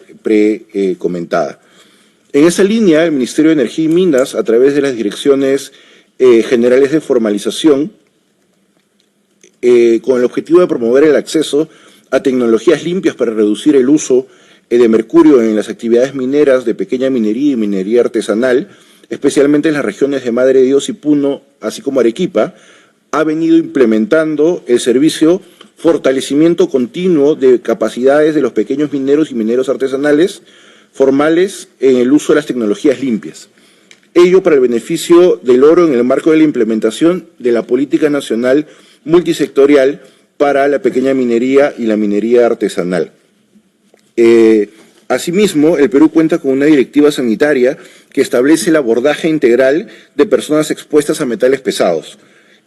comentada. En esa línea, el Ministerio de Energía y Minas, a través de las direcciones generales de formalización, con el objetivo de promover el acceso a tecnologías limpias para reducir el uso de mercurio en las actividades mineras de pequeña minería y minería artesanal, especialmente en las regiones de Madre de Dios y Puno, así como Arequipa, ha venido implementando el servicio fortalecimiento continuo de capacidades de los pequeños mineros y mineros artesanales formales en el uso de las tecnologías limpias. Ello para el beneficio del oro en el marco de la implementación de la política nacional multisectorial para la pequeña minería y la minería artesanal. Asimismo, el Perú cuenta con una directiva sanitaria que establece el abordaje integral de personas expuestas a metales pesados.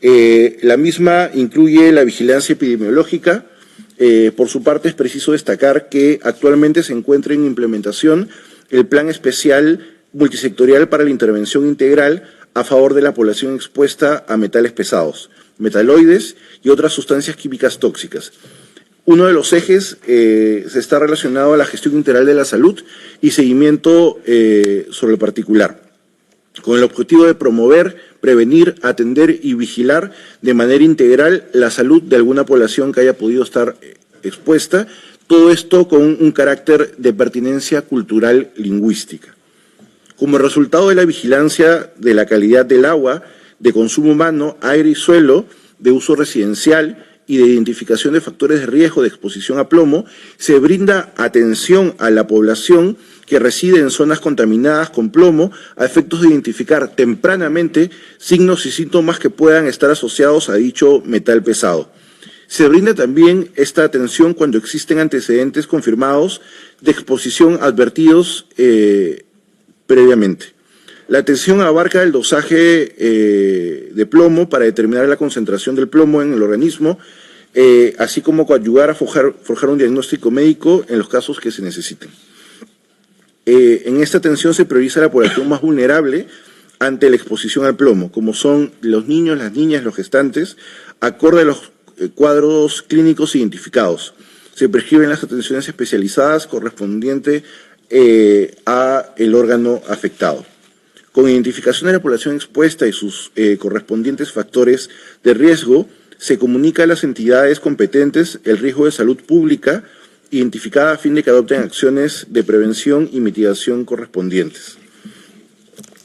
La misma incluye la vigilancia epidemiológica. Por su parte, es preciso destacar que actualmente se encuentra en implementación el Plan Especial Multisectorial para la Intervención Integral a favor de la población expuesta a metales pesados, metaloides y otras sustancias químicas tóxicas. Uno de los ejes se está relacionado a la gestión integral de la salud y seguimiento sobre el particular, con el objetivo de promover, prevenir, atender y vigilar de manera integral la salud de alguna población que haya podido estar expuesta, todo esto con un carácter de pertinencia cultural lingüística. Como resultado de la vigilancia de la calidad del agua, de consumo humano, aire y suelo, de uso residencial y de identificación de factores de riesgo de exposición a plomo, se brinda atención a la población que reside en zonas contaminadas con plomo a efectos de identificar tempranamente signos y síntomas que puedan estar asociados a dicho metal pesado. Se brinda también esta atención cuando existen antecedentes confirmados de exposición advertidos previamente. La atención abarca el dosaje de plomo para determinar la concentración del plomo en el organismo, así como coadyuvar a forjar un diagnóstico médico en los casos que se necesiten. En esta atención se prioriza la población más vulnerable ante la exposición al plomo, como son los niños, las niñas, los gestantes, acorde a los cuadros clínicos identificados. Se prescriben las atenciones especializadas correspondientes a el órgano afectado. Con identificación de la población expuesta y sus correspondientes factores de riesgo, se comunica a las entidades competentes el riesgo de salud pública identificada a fin de que adopten acciones de prevención y mitigación correspondientes.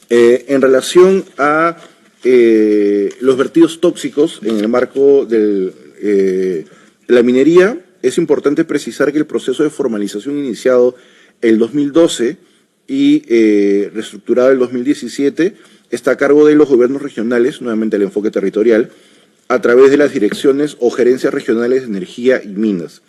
En relación a los vertidos tóxicos en el marco de la minería, es importante precisar que el proceso de formalización iniciado el 2012 y reestructurado el 2017 está a cargo de los gobiernos regionales, nuevamente el enfoque territorial, a través de las direcciones o gerencias regionales de energía y minas.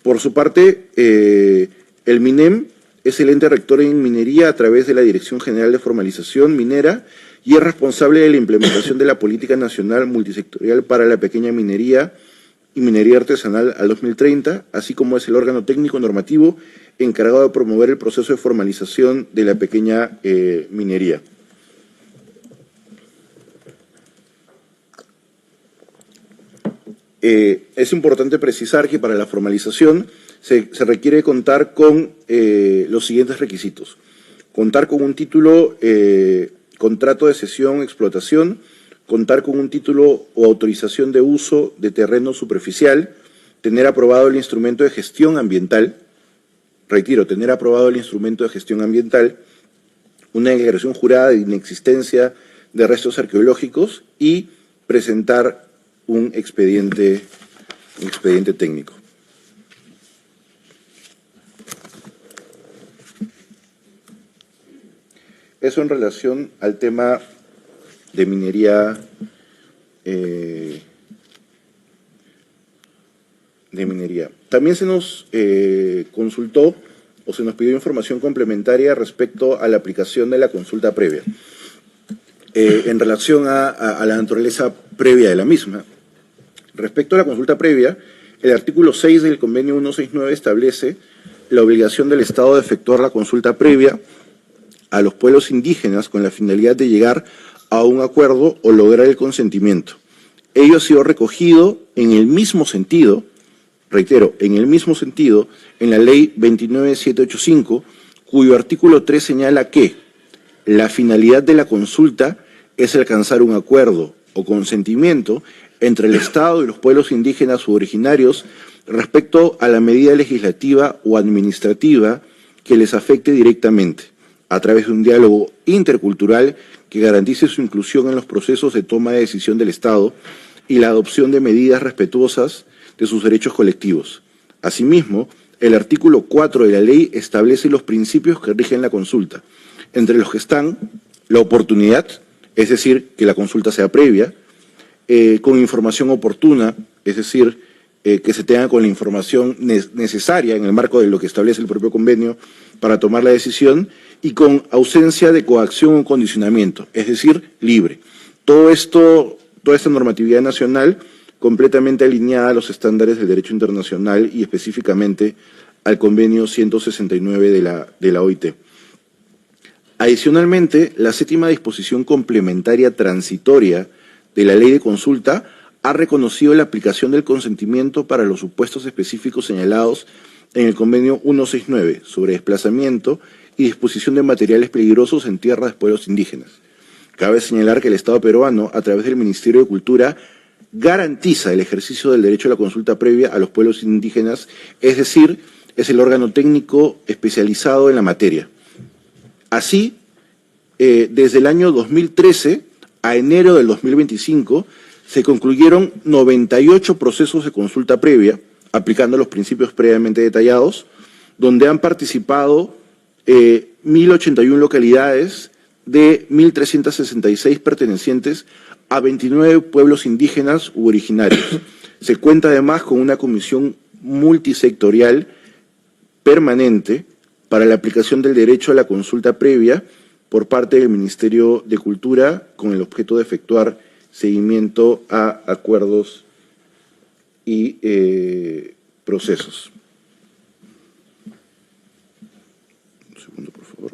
Por su parte, el MINEM es el ente rector en minería a través de la Dirección General de Formalización Minera y es responsable de la implementación de la Política Nacional Multisectorial para la Pequeña Minería y Minería Artesanal al 2030, así como es el órgano técnico normativo encargado de promover el proceso de formalización de la pequeña minería. Es importante precisar que para la formalización se requiere contar con los siguientes requisitos. Contar con un título, contrato de cesión, explotación, contar con un título o autorización de uso de terreno superficial, tener aprobado el instrumento de gestión ambiental, reitero, tener aprobado el instrumento de gestión ambiental, una declaración jurada de inexistencia de restos arqueológicos y presentar un expediente técnico. Eso en relación al tema de minería, También se nos consultó o se nos pidió información complementaria respecto a la aplicación de la consulta previa. En relación a la naturaleza previa de la misma. Respecto a la consulta previa, el artículo 6 del convenio 169 establece la obligación del Estado de efectuar la consulta previa a los pueblos indígenas con la finalidad de llegar a un acuerdo o lograr el consentimiento. Ello ha sido recogido en el mismo sentido, reitero, en el mismo sentido, en la Ley 29785, cuyo artículo 3 señala que la finalidad de la consulta es alcanzar un acuerdo o consentimiento entre el Estado y los pueblos indígenas u originarios respecto a la medida legislativa o administrativa que les afecte directamente, a través de un diálogo intercultural que garantice su inclusión en los procesos de toma de decisión del Estado y la adopción de medidas respetuosas de sus derechos colectivos. Asimismo, el artículo 4 de la ley establece los principios que rigen la consulta, entre los que están la oportunidad, es decir, que la consulta sea previa, con información oportuna, es decir, que se tenga con la información necesaria en el marco de lo que establece el propio convenio para tomar la decisión, y con ausencia de coacción o condicionamiento, es decir, libre. Todo esto, toda esta normatividad nacional completamente alineada a los estándares del derecho internacional y específicamente al convenio 169 de la OIT. Adicionalmente, la séptima disposición complementaria transitoria de la ley de consulta ha reconocido la aplicación del consentimiento para los supuestos específicos señalados en el convenio 169 sobre desplazamiento y disposición de materiales peligrosos en tierras de pueblos indígenas. Cabe señalar que el Estado peruano, a través del Ministerio de Cultura, garantiza el ejercicio del derecho a la consulta previa a los pueblos indígenas, es decir, es el órgano técnico especializado en la materia. Así, desde el año 2013 a enero del 2025, se concluyeron 98 procesos de consulta previa, aplicando los principios previamente detallados, donde han participado 1.081 localidades de 1.366 pertenecientes a 29 pueblos indígenas u originarios. Se cuenta además con una comisión multisectorial permanente para la aplicación del derecho a la consulta previa por parte del Ministerio de Cultura con el objeto de efectuar seguimiento a acuerdos y procesos. Un segundo, por favor.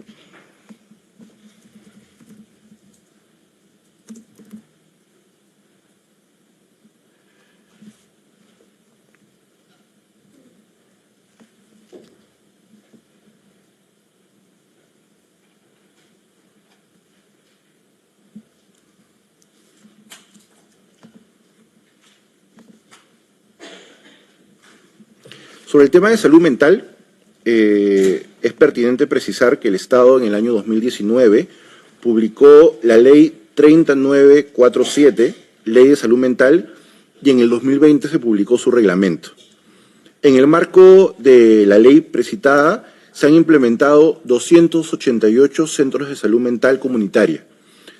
Sobre el tema de salud mental, es pertinente precisar que el Estado en el año 2019 publicó la Ley 3947, Ley de Salud Mental, y en el 2020 se publicó su reglamento. En el marco de la ley precitada, se han implementado 288 centros de salud mental comunitaria,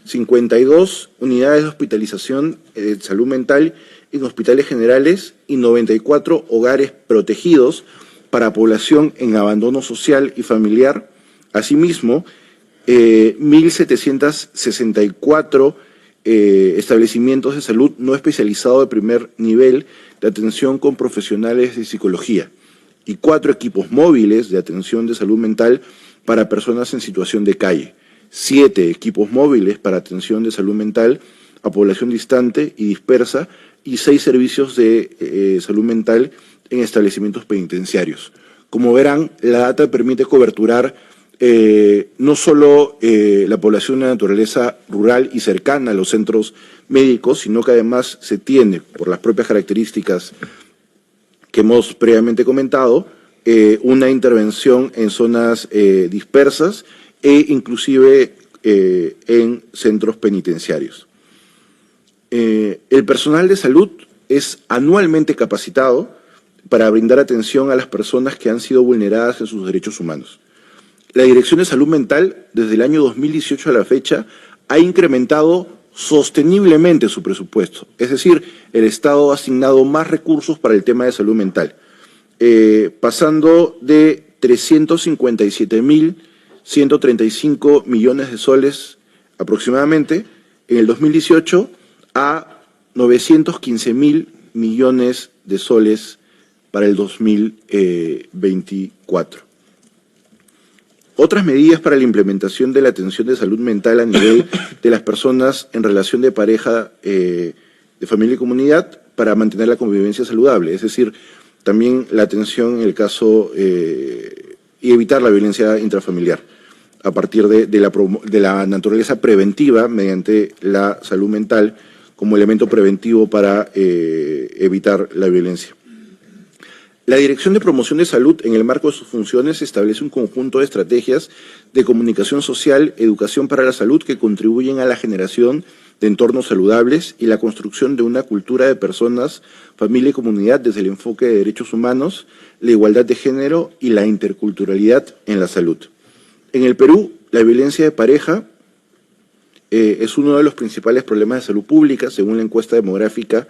52 unidades de hospitalización de salud mental en hospitales generales y 94 hogares protegidos para población en abandono social y familiar. Asimismo, 1.764 establecimientos de salud no especializados de primer nivel de atención con profesionales de psicología y 4 equipos móviles de atención de salud mental para personas en situación de calle, 7 equipos móviles para atención de salud mental a población distante y dispersa y 6 servicios de salud mental en establecimientos penitenciarios. Como verán, la data permite coberturar no solo la población de naturaleza rural y cercana a los centros médicos, sino que además se tiene, por las propias características que hemos previamente comentado, una intervención en zonas dispersas e inclusive en centros penitenciarios. El personal de salud es anualmente capacitado para brindar atención a las personas que han sido vulneradas en sus derechos humanos. La Dirección de Salud Mental, desde el año 2018 a la fecha, ha incrementado sosteniblemente su presupuesto. Es decir, el Estado ha asignado más recursos para el tema de salud mental, pasando de 357.135 millones de soles aproximadamente en el 2018 a 915.000 millones de soles para el 2024. Otras medidas para la implementación de la atención de salud mental a nivel de las personas en relación de pareja, de familia y comunidad para mantener la convivencia saludable, es decir, también la atención en el caso y evitar la violencia intrafamiliar a partir de la naturaleza preventiva mediante la salud mental como elemento preventivo para evitar la violencia. La Dirección de Promoción de Salud, en el marco de sus funciones, establece un conjunto de estrategias de comunicación social, educación para la salud que contribuyen a la generación de entornos saludables y la construcción de una cultura de personas, familia y comunidad desde el enfoque de derechos humanos, la igualdad de género y la interculturalidad en la salud. En el Perú, la violencia de pareja es uno de los principales problemas de salud pública, según la encuesta demográfica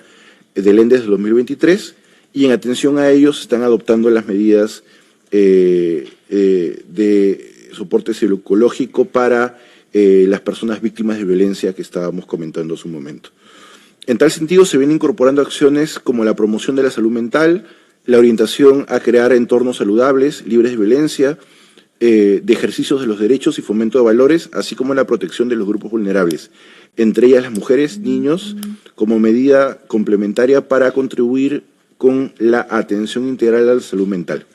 del ENDES del 2023, y en atención a ellos se están adoptando las medidas de soporte psicológico para las personas víctimas de violencia que estábamos comentando hace un momento. En tal sentido, se vienen incorporando acciones como la promoción de la salud mental, la orientación a crear entornos saludables, libres de violencia, de ejercicios de los derechos y fomento de valores, así como la protección de los grupos vulnerables, entre ellas las mujeres, niños, como medida complementaria para contribuir con la atención integral a la salud mental.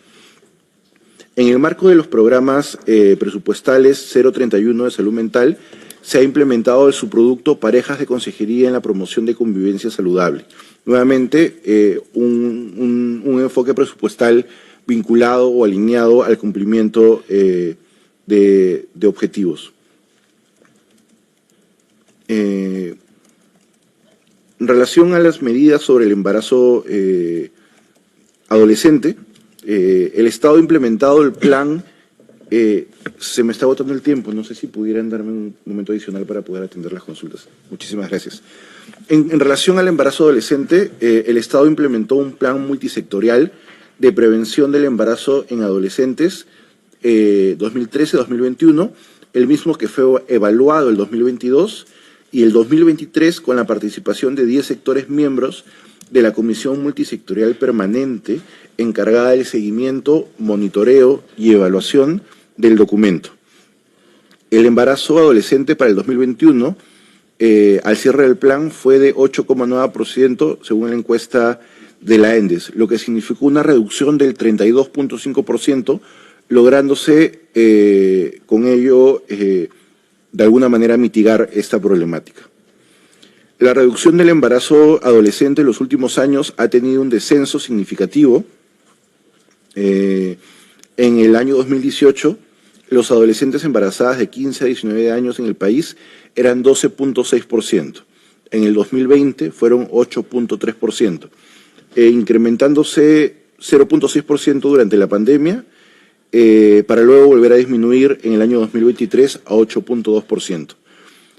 En el marco de los programas presupuestales 031 de salud mental, se ha implementado el subproducto Parejas de Consejería en la promoción de convivencia saludable. Nuevamente, un enfoque presupuestal vinculado o alineado al cumplimiento de objetivos. En relación a las medidas sobre el embarazo adolescente, el Estado ha implementado el plan, se me está agotando el tiempo, no sé si pudieran darme un momento adicional para poder atender las consultas. Muchísimas gracias. En relación al embarazo adolescente, el Estado implementó un plan multisectorial de prevención del embarazo en adolescentes 2013-2021, el mismo que fue evaluado el 2022 y el 2023 con la participación de 10 sectores miembros de la Comisión Multisectorial Permanente encargada del seguimiento, monitoreo y evaluación del documento. El embarazo adolescente para el 2021, al cierre del plan, fue de 8,9% según la encuesta de la ENDES, lo que significó una reducción del 32,5%, lográndose con ello de alguna manera mitigar esta problemática. La reducción del embarazo adolescente en los últimos años ha tenido un descenso significativo. En el año 2018, los adolescentes embarazadas de 15 a 19 años en el país eran 12,6%. En el 2020 fueron 8,3%, incrementándose 0,6% durante la pandemia, para luego volver a disminuir en el año 2023 a 8,2%,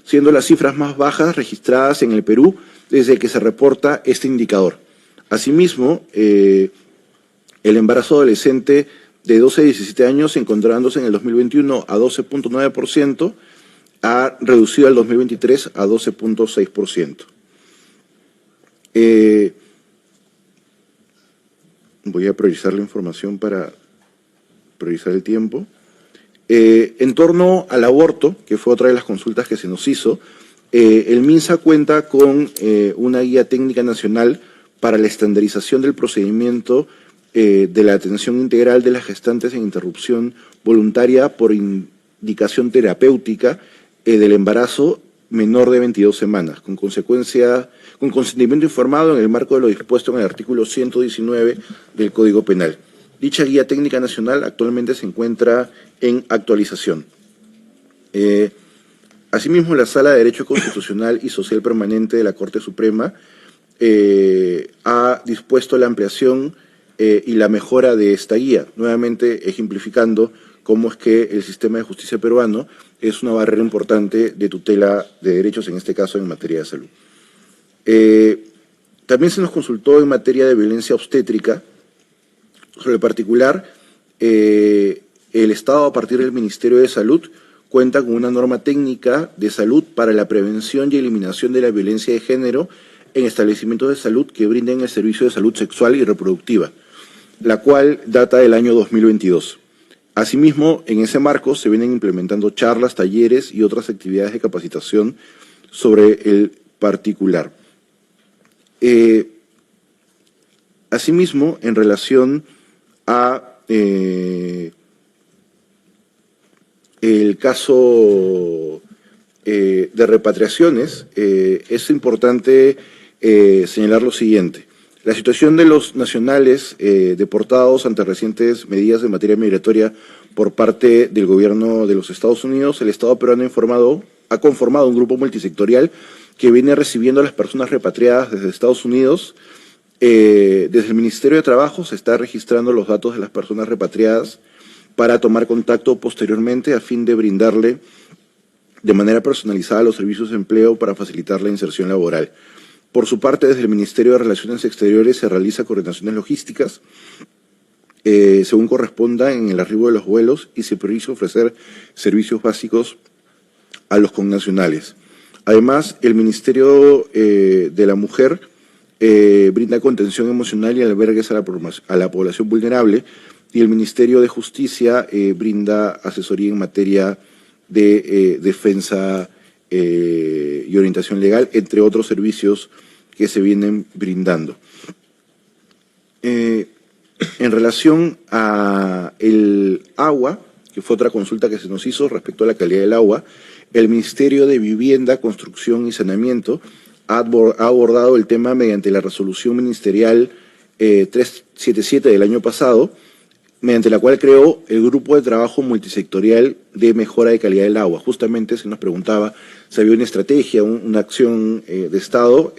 siendo las cifras más bajas registradas en el Perú desde que se reporta este indicador. Asimismo, el embarazo adolescente de 12 a 17 años, encontrándose en el 2021 a 12,9%, ha reducido al 2023 a 12,6%. Voy a priorizar la información para priorizar el tiempo. En torno al aborto, que fue otra de las consultas que se nos hizo, el MINSA cuenta con una guía técnica nacional para la estandarización del procedimiento de la atención integral de las gestantes en interrupción voluntaria por indicación terapéutica del embarazo menor de 22 semanas, con consentimiento informado en el marco de lo dispuesto en el artículo 119 del Código Penal. Dicha guía técnica nacional actualmente se encuentra en actualización. Asimismo, la Sala de Derecho Constitucional y Social Permanente de la Corte Suprema ha dispuesto la ampliación y la mejora de esta guía, nuevamente ejemplificando cómo es que el sistema de justicia peruano es una barrera importante de tutela de derechos, en este caso en materia de salud. También se nos consultó en materia de violencia obstétrica. Sobre el particular, el Estado, a partir del Ministerio de Salud, cuenta con una norma técnica de salud para la prevención y eliminación de la violencia de género en establecimientos de salud que brinden el servicio de salud sexual y reproductiva, la cual data del año 2022. Asimismo, en ese marco se vienen implementando charlas, talleres y otras actividades de capacitación sobre el particular. Asimismo, en relación a el caso de repatriaciones, es importante señalar lo siguiente. La situación de los nacionales deportados ante recientes medidas en materia migratoria por parte del gobierno de los Estados Unidos, el Estado peruano ha conformado un grupo multisectorial que viene recibiendo a las personas repatriadas desde Estados Unidos. Desde el Ministerio de Trabajo se está registrando los datos de las personas repatriadas para tomar contacto posteriormente a fin de brindarle de manera personalizada los servicios de empleo para facilitar la inserción laboral. Por su parte, desde el Ministerio de Relaciones Exteriores se realiza coordinaciones logísticas según corresponda en el arribo de los vuelos y se prioriza ofrecer servicios básicos a los connacionales. Además, el Ministerio de la Mujer brinda contención emocional y albergues a la población vulnerable, y el Ministerio de Justicia brinda asesoría en materia de defensa y orientación legal, entre otros servicios que se vienen brindando. En relación a el agua, que fue otra consulta que se nos hizo respecto a la calidad del agua, el Ministerio de Vivienda, Construcción y Saneamiento ha abordado el tema mediante la resolución ministerial 377 del año pasado, mediante la cual creó el grupo de trabajo multisectorial de mejora de calidad del agua. Justamente se nos preguntaba si había una estrategia, una acción de Estado.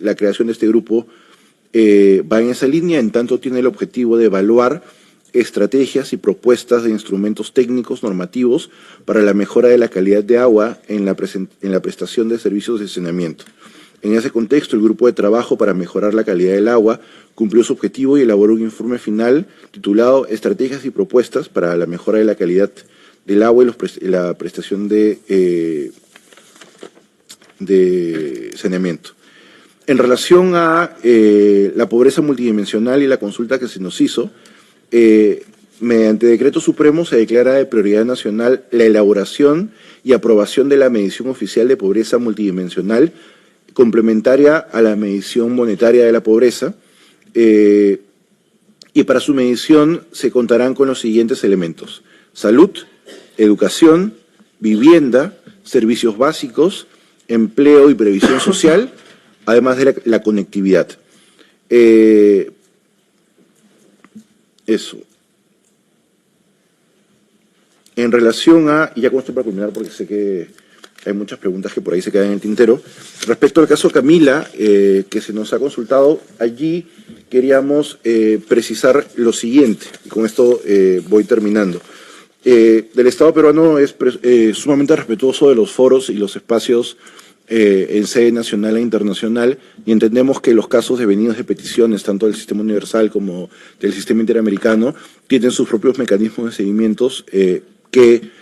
La creación de este grupo va en esa línea, en tanto tiene el objetivo de evaluar estrategias y propuestas de instrumentos técnicos normativos para la mejora de la calidad de agua en la prestación de servicios de saneamiento. En ese contexto, el grupo de trabajo para mejorar la calidad del agua cumplió su objetivo y elaboró un informe final titulado Estrategias y propuestas para la mejora de la calidad del agua y la prestación de saneamiento. En relación a la pobreza multidimensional y la consulta que se nos hizo, mediante decreto supremo se declara de prioridad nacional la elaboración y aprobación de la medición oficial de pobreza multidimensional complementaria a la medición monetaria de la pobreza, y para su medición se contarán con los siguientes elementos: salud, educación, vivienda, servicios básicos, empleo y previsión social, además de la conectividad. Eso. En relación a, y ya con esto para culminar porque sé que hay muchas preguntas que por ahí se quedan en el tintero, respecto al caso Camila, que se nos ha consultado, allí queríamos precisar lo siguiente, y con esto voy terminando. El Estado peruano es sumamente respetuoso de los foros y los espacios en sede nacional e internacional, y entendemos que los casos devenidos de peticiones, tanto del sistema universal como del sistema interamericano, tienen sus propios mecanismos de seguimientos que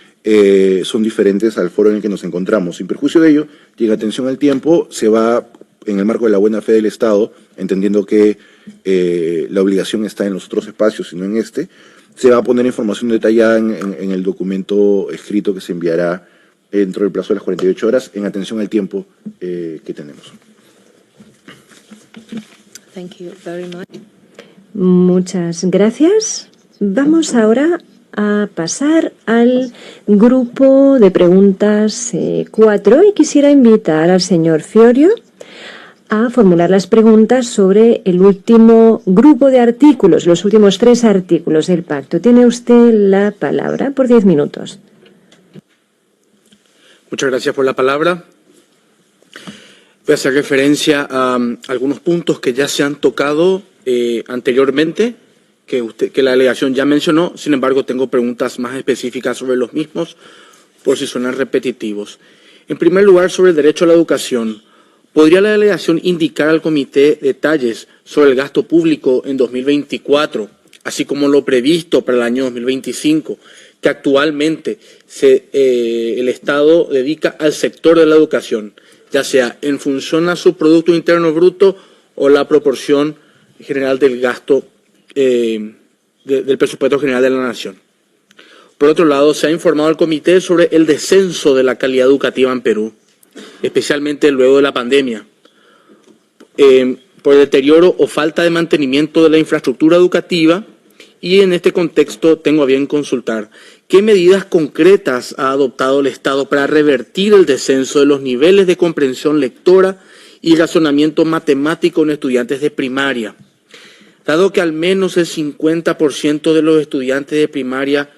son diferentes al foro en el que nos encontramos. Sin perjuicio de ello, y en atención al tiempo, se va, en el marco de la buena fe del Estado, entendiendo que la obligación está en los otros espacios y no en este, se va a poner información detallada en el documento escrito que se enviará dentro del plazo de las 48 horas, en atención al tiempo que tenemos. Thank you very much. Muchas gracias. Vamos ahora a pasar al grupo de preguntas 4 y quisiera invitar al señor Fiorio a formular las preguntas sobre el último grupo de artículos, los últimos 3 artículos del pacto. Tiene usted la palabra por 10 minutos. Muchas gracias por la palabra. Voy a hacer referencia a algunos puntos que ya se han tocado anteriormente, que la delegación ya mencionó. Sin embargo, tengo preguntas más específicas sobre los mismos, por si suenan repetitivos. En primer lugar, sobre el derecho a la educación. ¿Podría la delegación indicar al comité detalles sobre el gasto público en 2024, así como lo previsto para el año 2025, que actualmente el Estado dedica al sector de la educación, ya sea en función a su Producto Interno Bruto o la proporción general del gasto del presupuesto general de la Nación? Por otro lado, se ha informado al comité sobre el descenso de la calidad educativa en Perú, especialmente luego de la pandemia, por deterioro o falta de mantenimiento de la infraestructura educativa, y en este contexto tengo a bien consultar qué medidas concretas ha adoptado el Estado para revertir el descenso de los niveles de comprensión lectora y razonamiento matemático en estudiantes de primaria, Dado que al menos el 50% de los estudiantes de primaria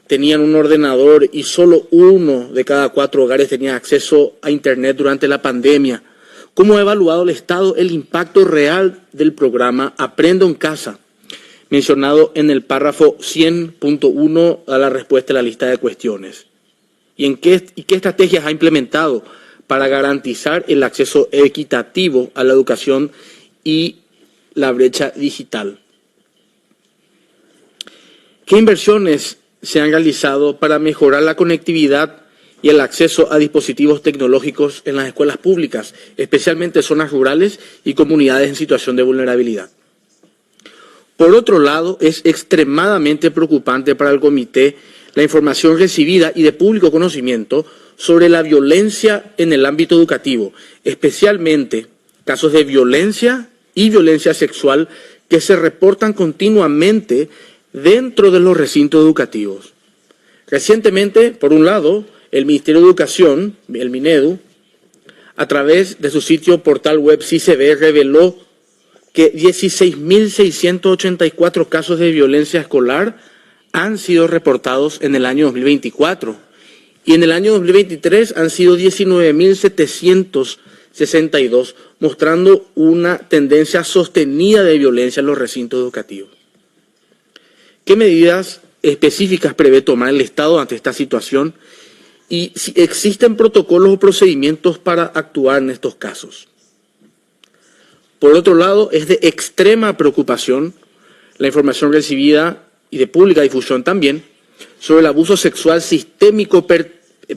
tenían un ordenador y solo 1 de cada 4 hogares tenía acceso a Internet durante la pandemia, ¿cómo ha evaluado el Estado el impacto real del programa Aprendo en Casa, mencionado en el párrafo 100.1 a la respuesta a la lista de cuestiones? ¿Y qué estrategias ha implementado para garantizar el acceso equitativo a la educación y la brecha digital? ¿Qué inversiones se han realizado para mejorar la conectividad y el acceso a dispositivos tecnológicos en las escuelas públicas, especialmente en zonas rurales y comunidades en situación de vulnerabilidad? Por otro lado, es extremadamente preocupante para el Comité la información recibida y de público conocimiento sobre la violencia en el ámbito educativo, especialmente casos de violencia y violencia sexual que se reportan continuamente dentro de los recintos educativos. Recientemente, por un lado, el Ministerio de Educación, el Minedu, a través de su sitio portal web CICB, reveló que 16.684 casos de violencia escolar han sido reportados en el año 2024 y en el año 2023 han sido 19.762, mostrando una tendencia sostenida de violencia en los recintos educativos. ¿Qué medidas específicas prevé tomar el Estado ante esta situación y si existen protocolos o procedimientos para actuar en estos casos? Por otro lado, es de extrema preocupación la información recibida y de pública difusión también sobre el abuso sexual sistémico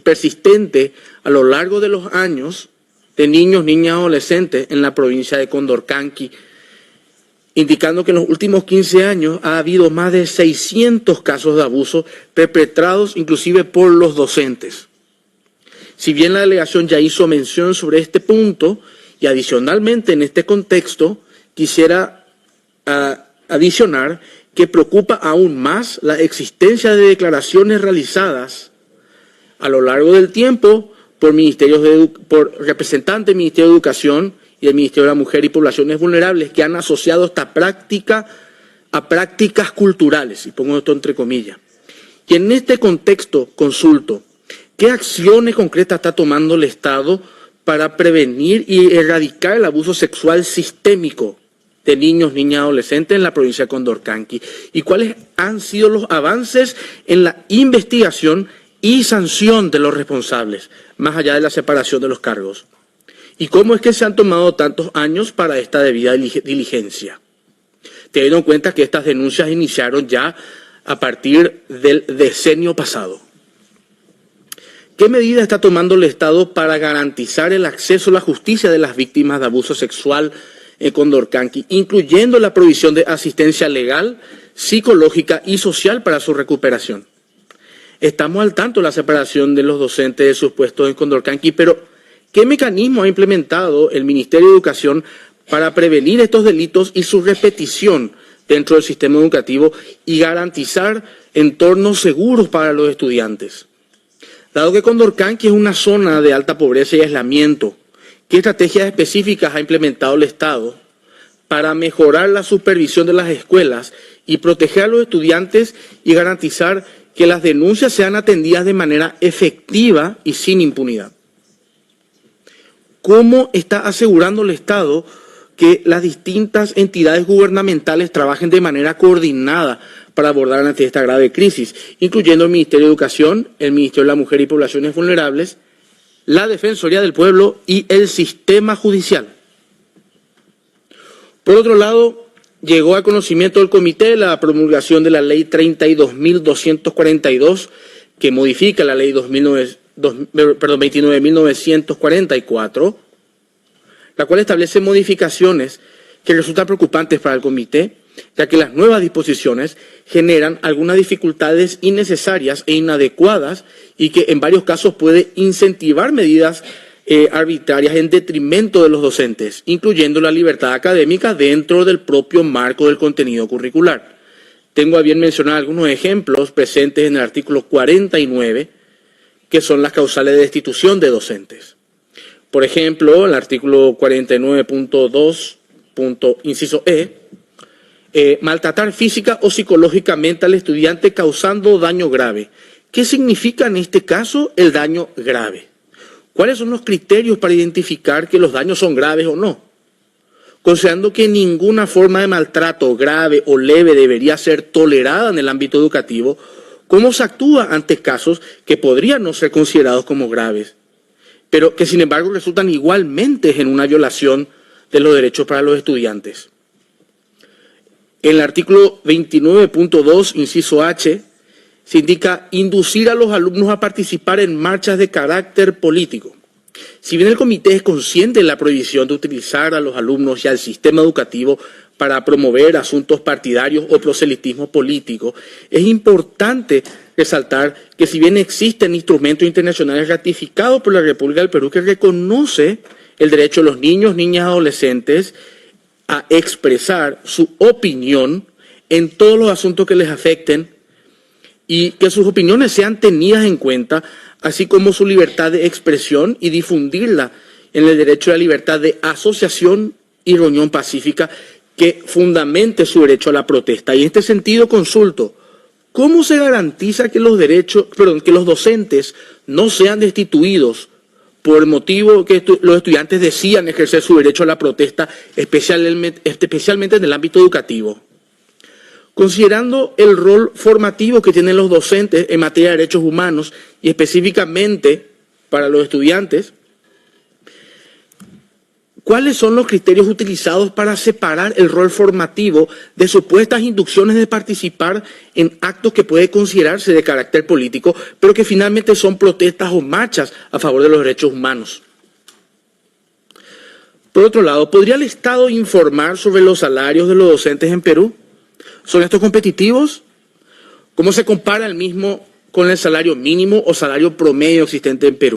persistente a lo largo de los años de niños, niñas y adolescentes en la provincia de Condorcanqui, indicando que en los últimos 15 años ha habido más de 600 casos de abuso perpetrados inclusive por los docentes. Si bien la delegación ya hizo mención sobre este punto, y adicionalmente en este contexto quisiera adicionar que preocupa aún más la existencia de declaraciones realizadas a lo largo del tiempo por representantes del Ministerio de Educación y del Ministerio de la Mujer y Poblaciones Vulnerables que han asociado esta práctica a prácticas culturales, y pongo esto entre comillas. Y en este contexto consulto, ¿qué acciones concretas está tomando el Estado para prevenir y erradicar el abuso sexual sistémico de niños, niñas y adolescentes en la provincia de Condorcanqui? ¿Y cuáles han sido los avances en la investigación y sanción de los responsables, más allá de la separación de los cargos? ¿Y cómo es que se han tomado tantos años para esta debida diligencia? Teniendo en cuenta que estas denuncias iniciaron ya a partir del decenio pasado. ¿Qué medidas está tomando el Estado para garantizar el acceso a la justicia de las víctimas de abuso sexual en Condorcanqui, incluyendo la provisión de asistencia legal, psicológica y social para su recuperación? Estamos al tanto de la separación de los docentes de sus puestos en Condorcanqui, pero ¿qué mecanismo ha implementado el Ministerio de Educación para prevenir estos delitos y su repetición dentro del sistema educativo y garantizar entornos seguros para los estudiantes? Dado que Condorcanqui es una zona de alta pobreza y aislamiento, ¿qué estrategias específicas ha implementado el Estado para mejorar la supervisión de las escuelas y proteger a los estudiantes y garantizar que las denuncias sean atendidas de manera efectiva y sin impunidad? ¿Cómo está asegurando el Estado que las distintas entidades gubernamentales trabajen de manera coordinada para abordar ante esta grave crisis, incluyendo el Ministerio de Educación, el Ministerio de la Mujer y Poblaciones Vulnerables, la Defensoría del Pueblo y el sistema judicial? Por otro lado, llegó a conocimiento del Comité la promulgación de la Ley 32.242, que modifica la Ley 29.944, la cual establece modificaciones que resultan preocupantes para el Comité, ya que las nuevas disposiciones generan algunas dificultades innecesarias e inadecuadas y que en varios casos puede incentivar medidas arbitrarias en detrimento de los docentes, incluyendo la libertad académica dentro del propio marco del contenido curricular. Tengo a bien mencionar algunos ejemplos presentes en el artículo 49, que son las causales de destitución de docentes. Por ejemplo, el artículo 49.2, inciso E, maltratar física o psicológicamente al estudiante causando daño grave. ¿Qué significa en este caso el daño grave? ¿Cuáles son los criterios para identificar que los daños son graves o no? Considerando que ninguna forma de maltrato grave o leve debería ser tolerada en el ámbito educativo, ¿cómo se actúa ante casos que podrían no ser considerados como graves, pero que sin embargo resultan igualmente en una violación de los derechos para los estudiantes? En el artículo 29.2, inciso H, se indica inducir a los alumnos a participar en marchas de carácter político. Si bien el comité es consciente de la prohibición de utilizar a los alumnos y al sistema educativo para promover asuntos partidarios o proselitismo político, es importante resaltar que si bien existen instrumentos internacionales ratificados por la República del Perú que reconoce el derecho de los niños, niñas y adolescentes a expresar su opinión en todos los asuntos que les afecten y que sus opiniones sean tenidas en cuenta, así como su libertad de expresión y difundirla en el derecho a la libertad de asociación y reunión pacífica que fundamente su derecho a la protesta. Y en este sentido consulto, ¿cómo se garantiza que los docentes no sean destituidos por el motivo que los estudiantes decidan ejercer su derecho a la protesta, especialmente en el ámbito educativo? Considerando el rol formativo que tienen los docentes en materia de derechos humanos y específicamente para los estudiantes, ¿cuáles son los criterios utilizados para separar el rol formativo de supuestas inducciones de participar en actos que puede considerarse de carácter político, pero que finalmente son protestas o marchas a favor de los derechos humanos? Por otro lado, ¿podría el Estado informar sobre los salarios de los docentes en Perú? ¿Son estos competitivos? ¿Cómo se compara el mismo con el salario mínimo o salario promedio existente en Perú?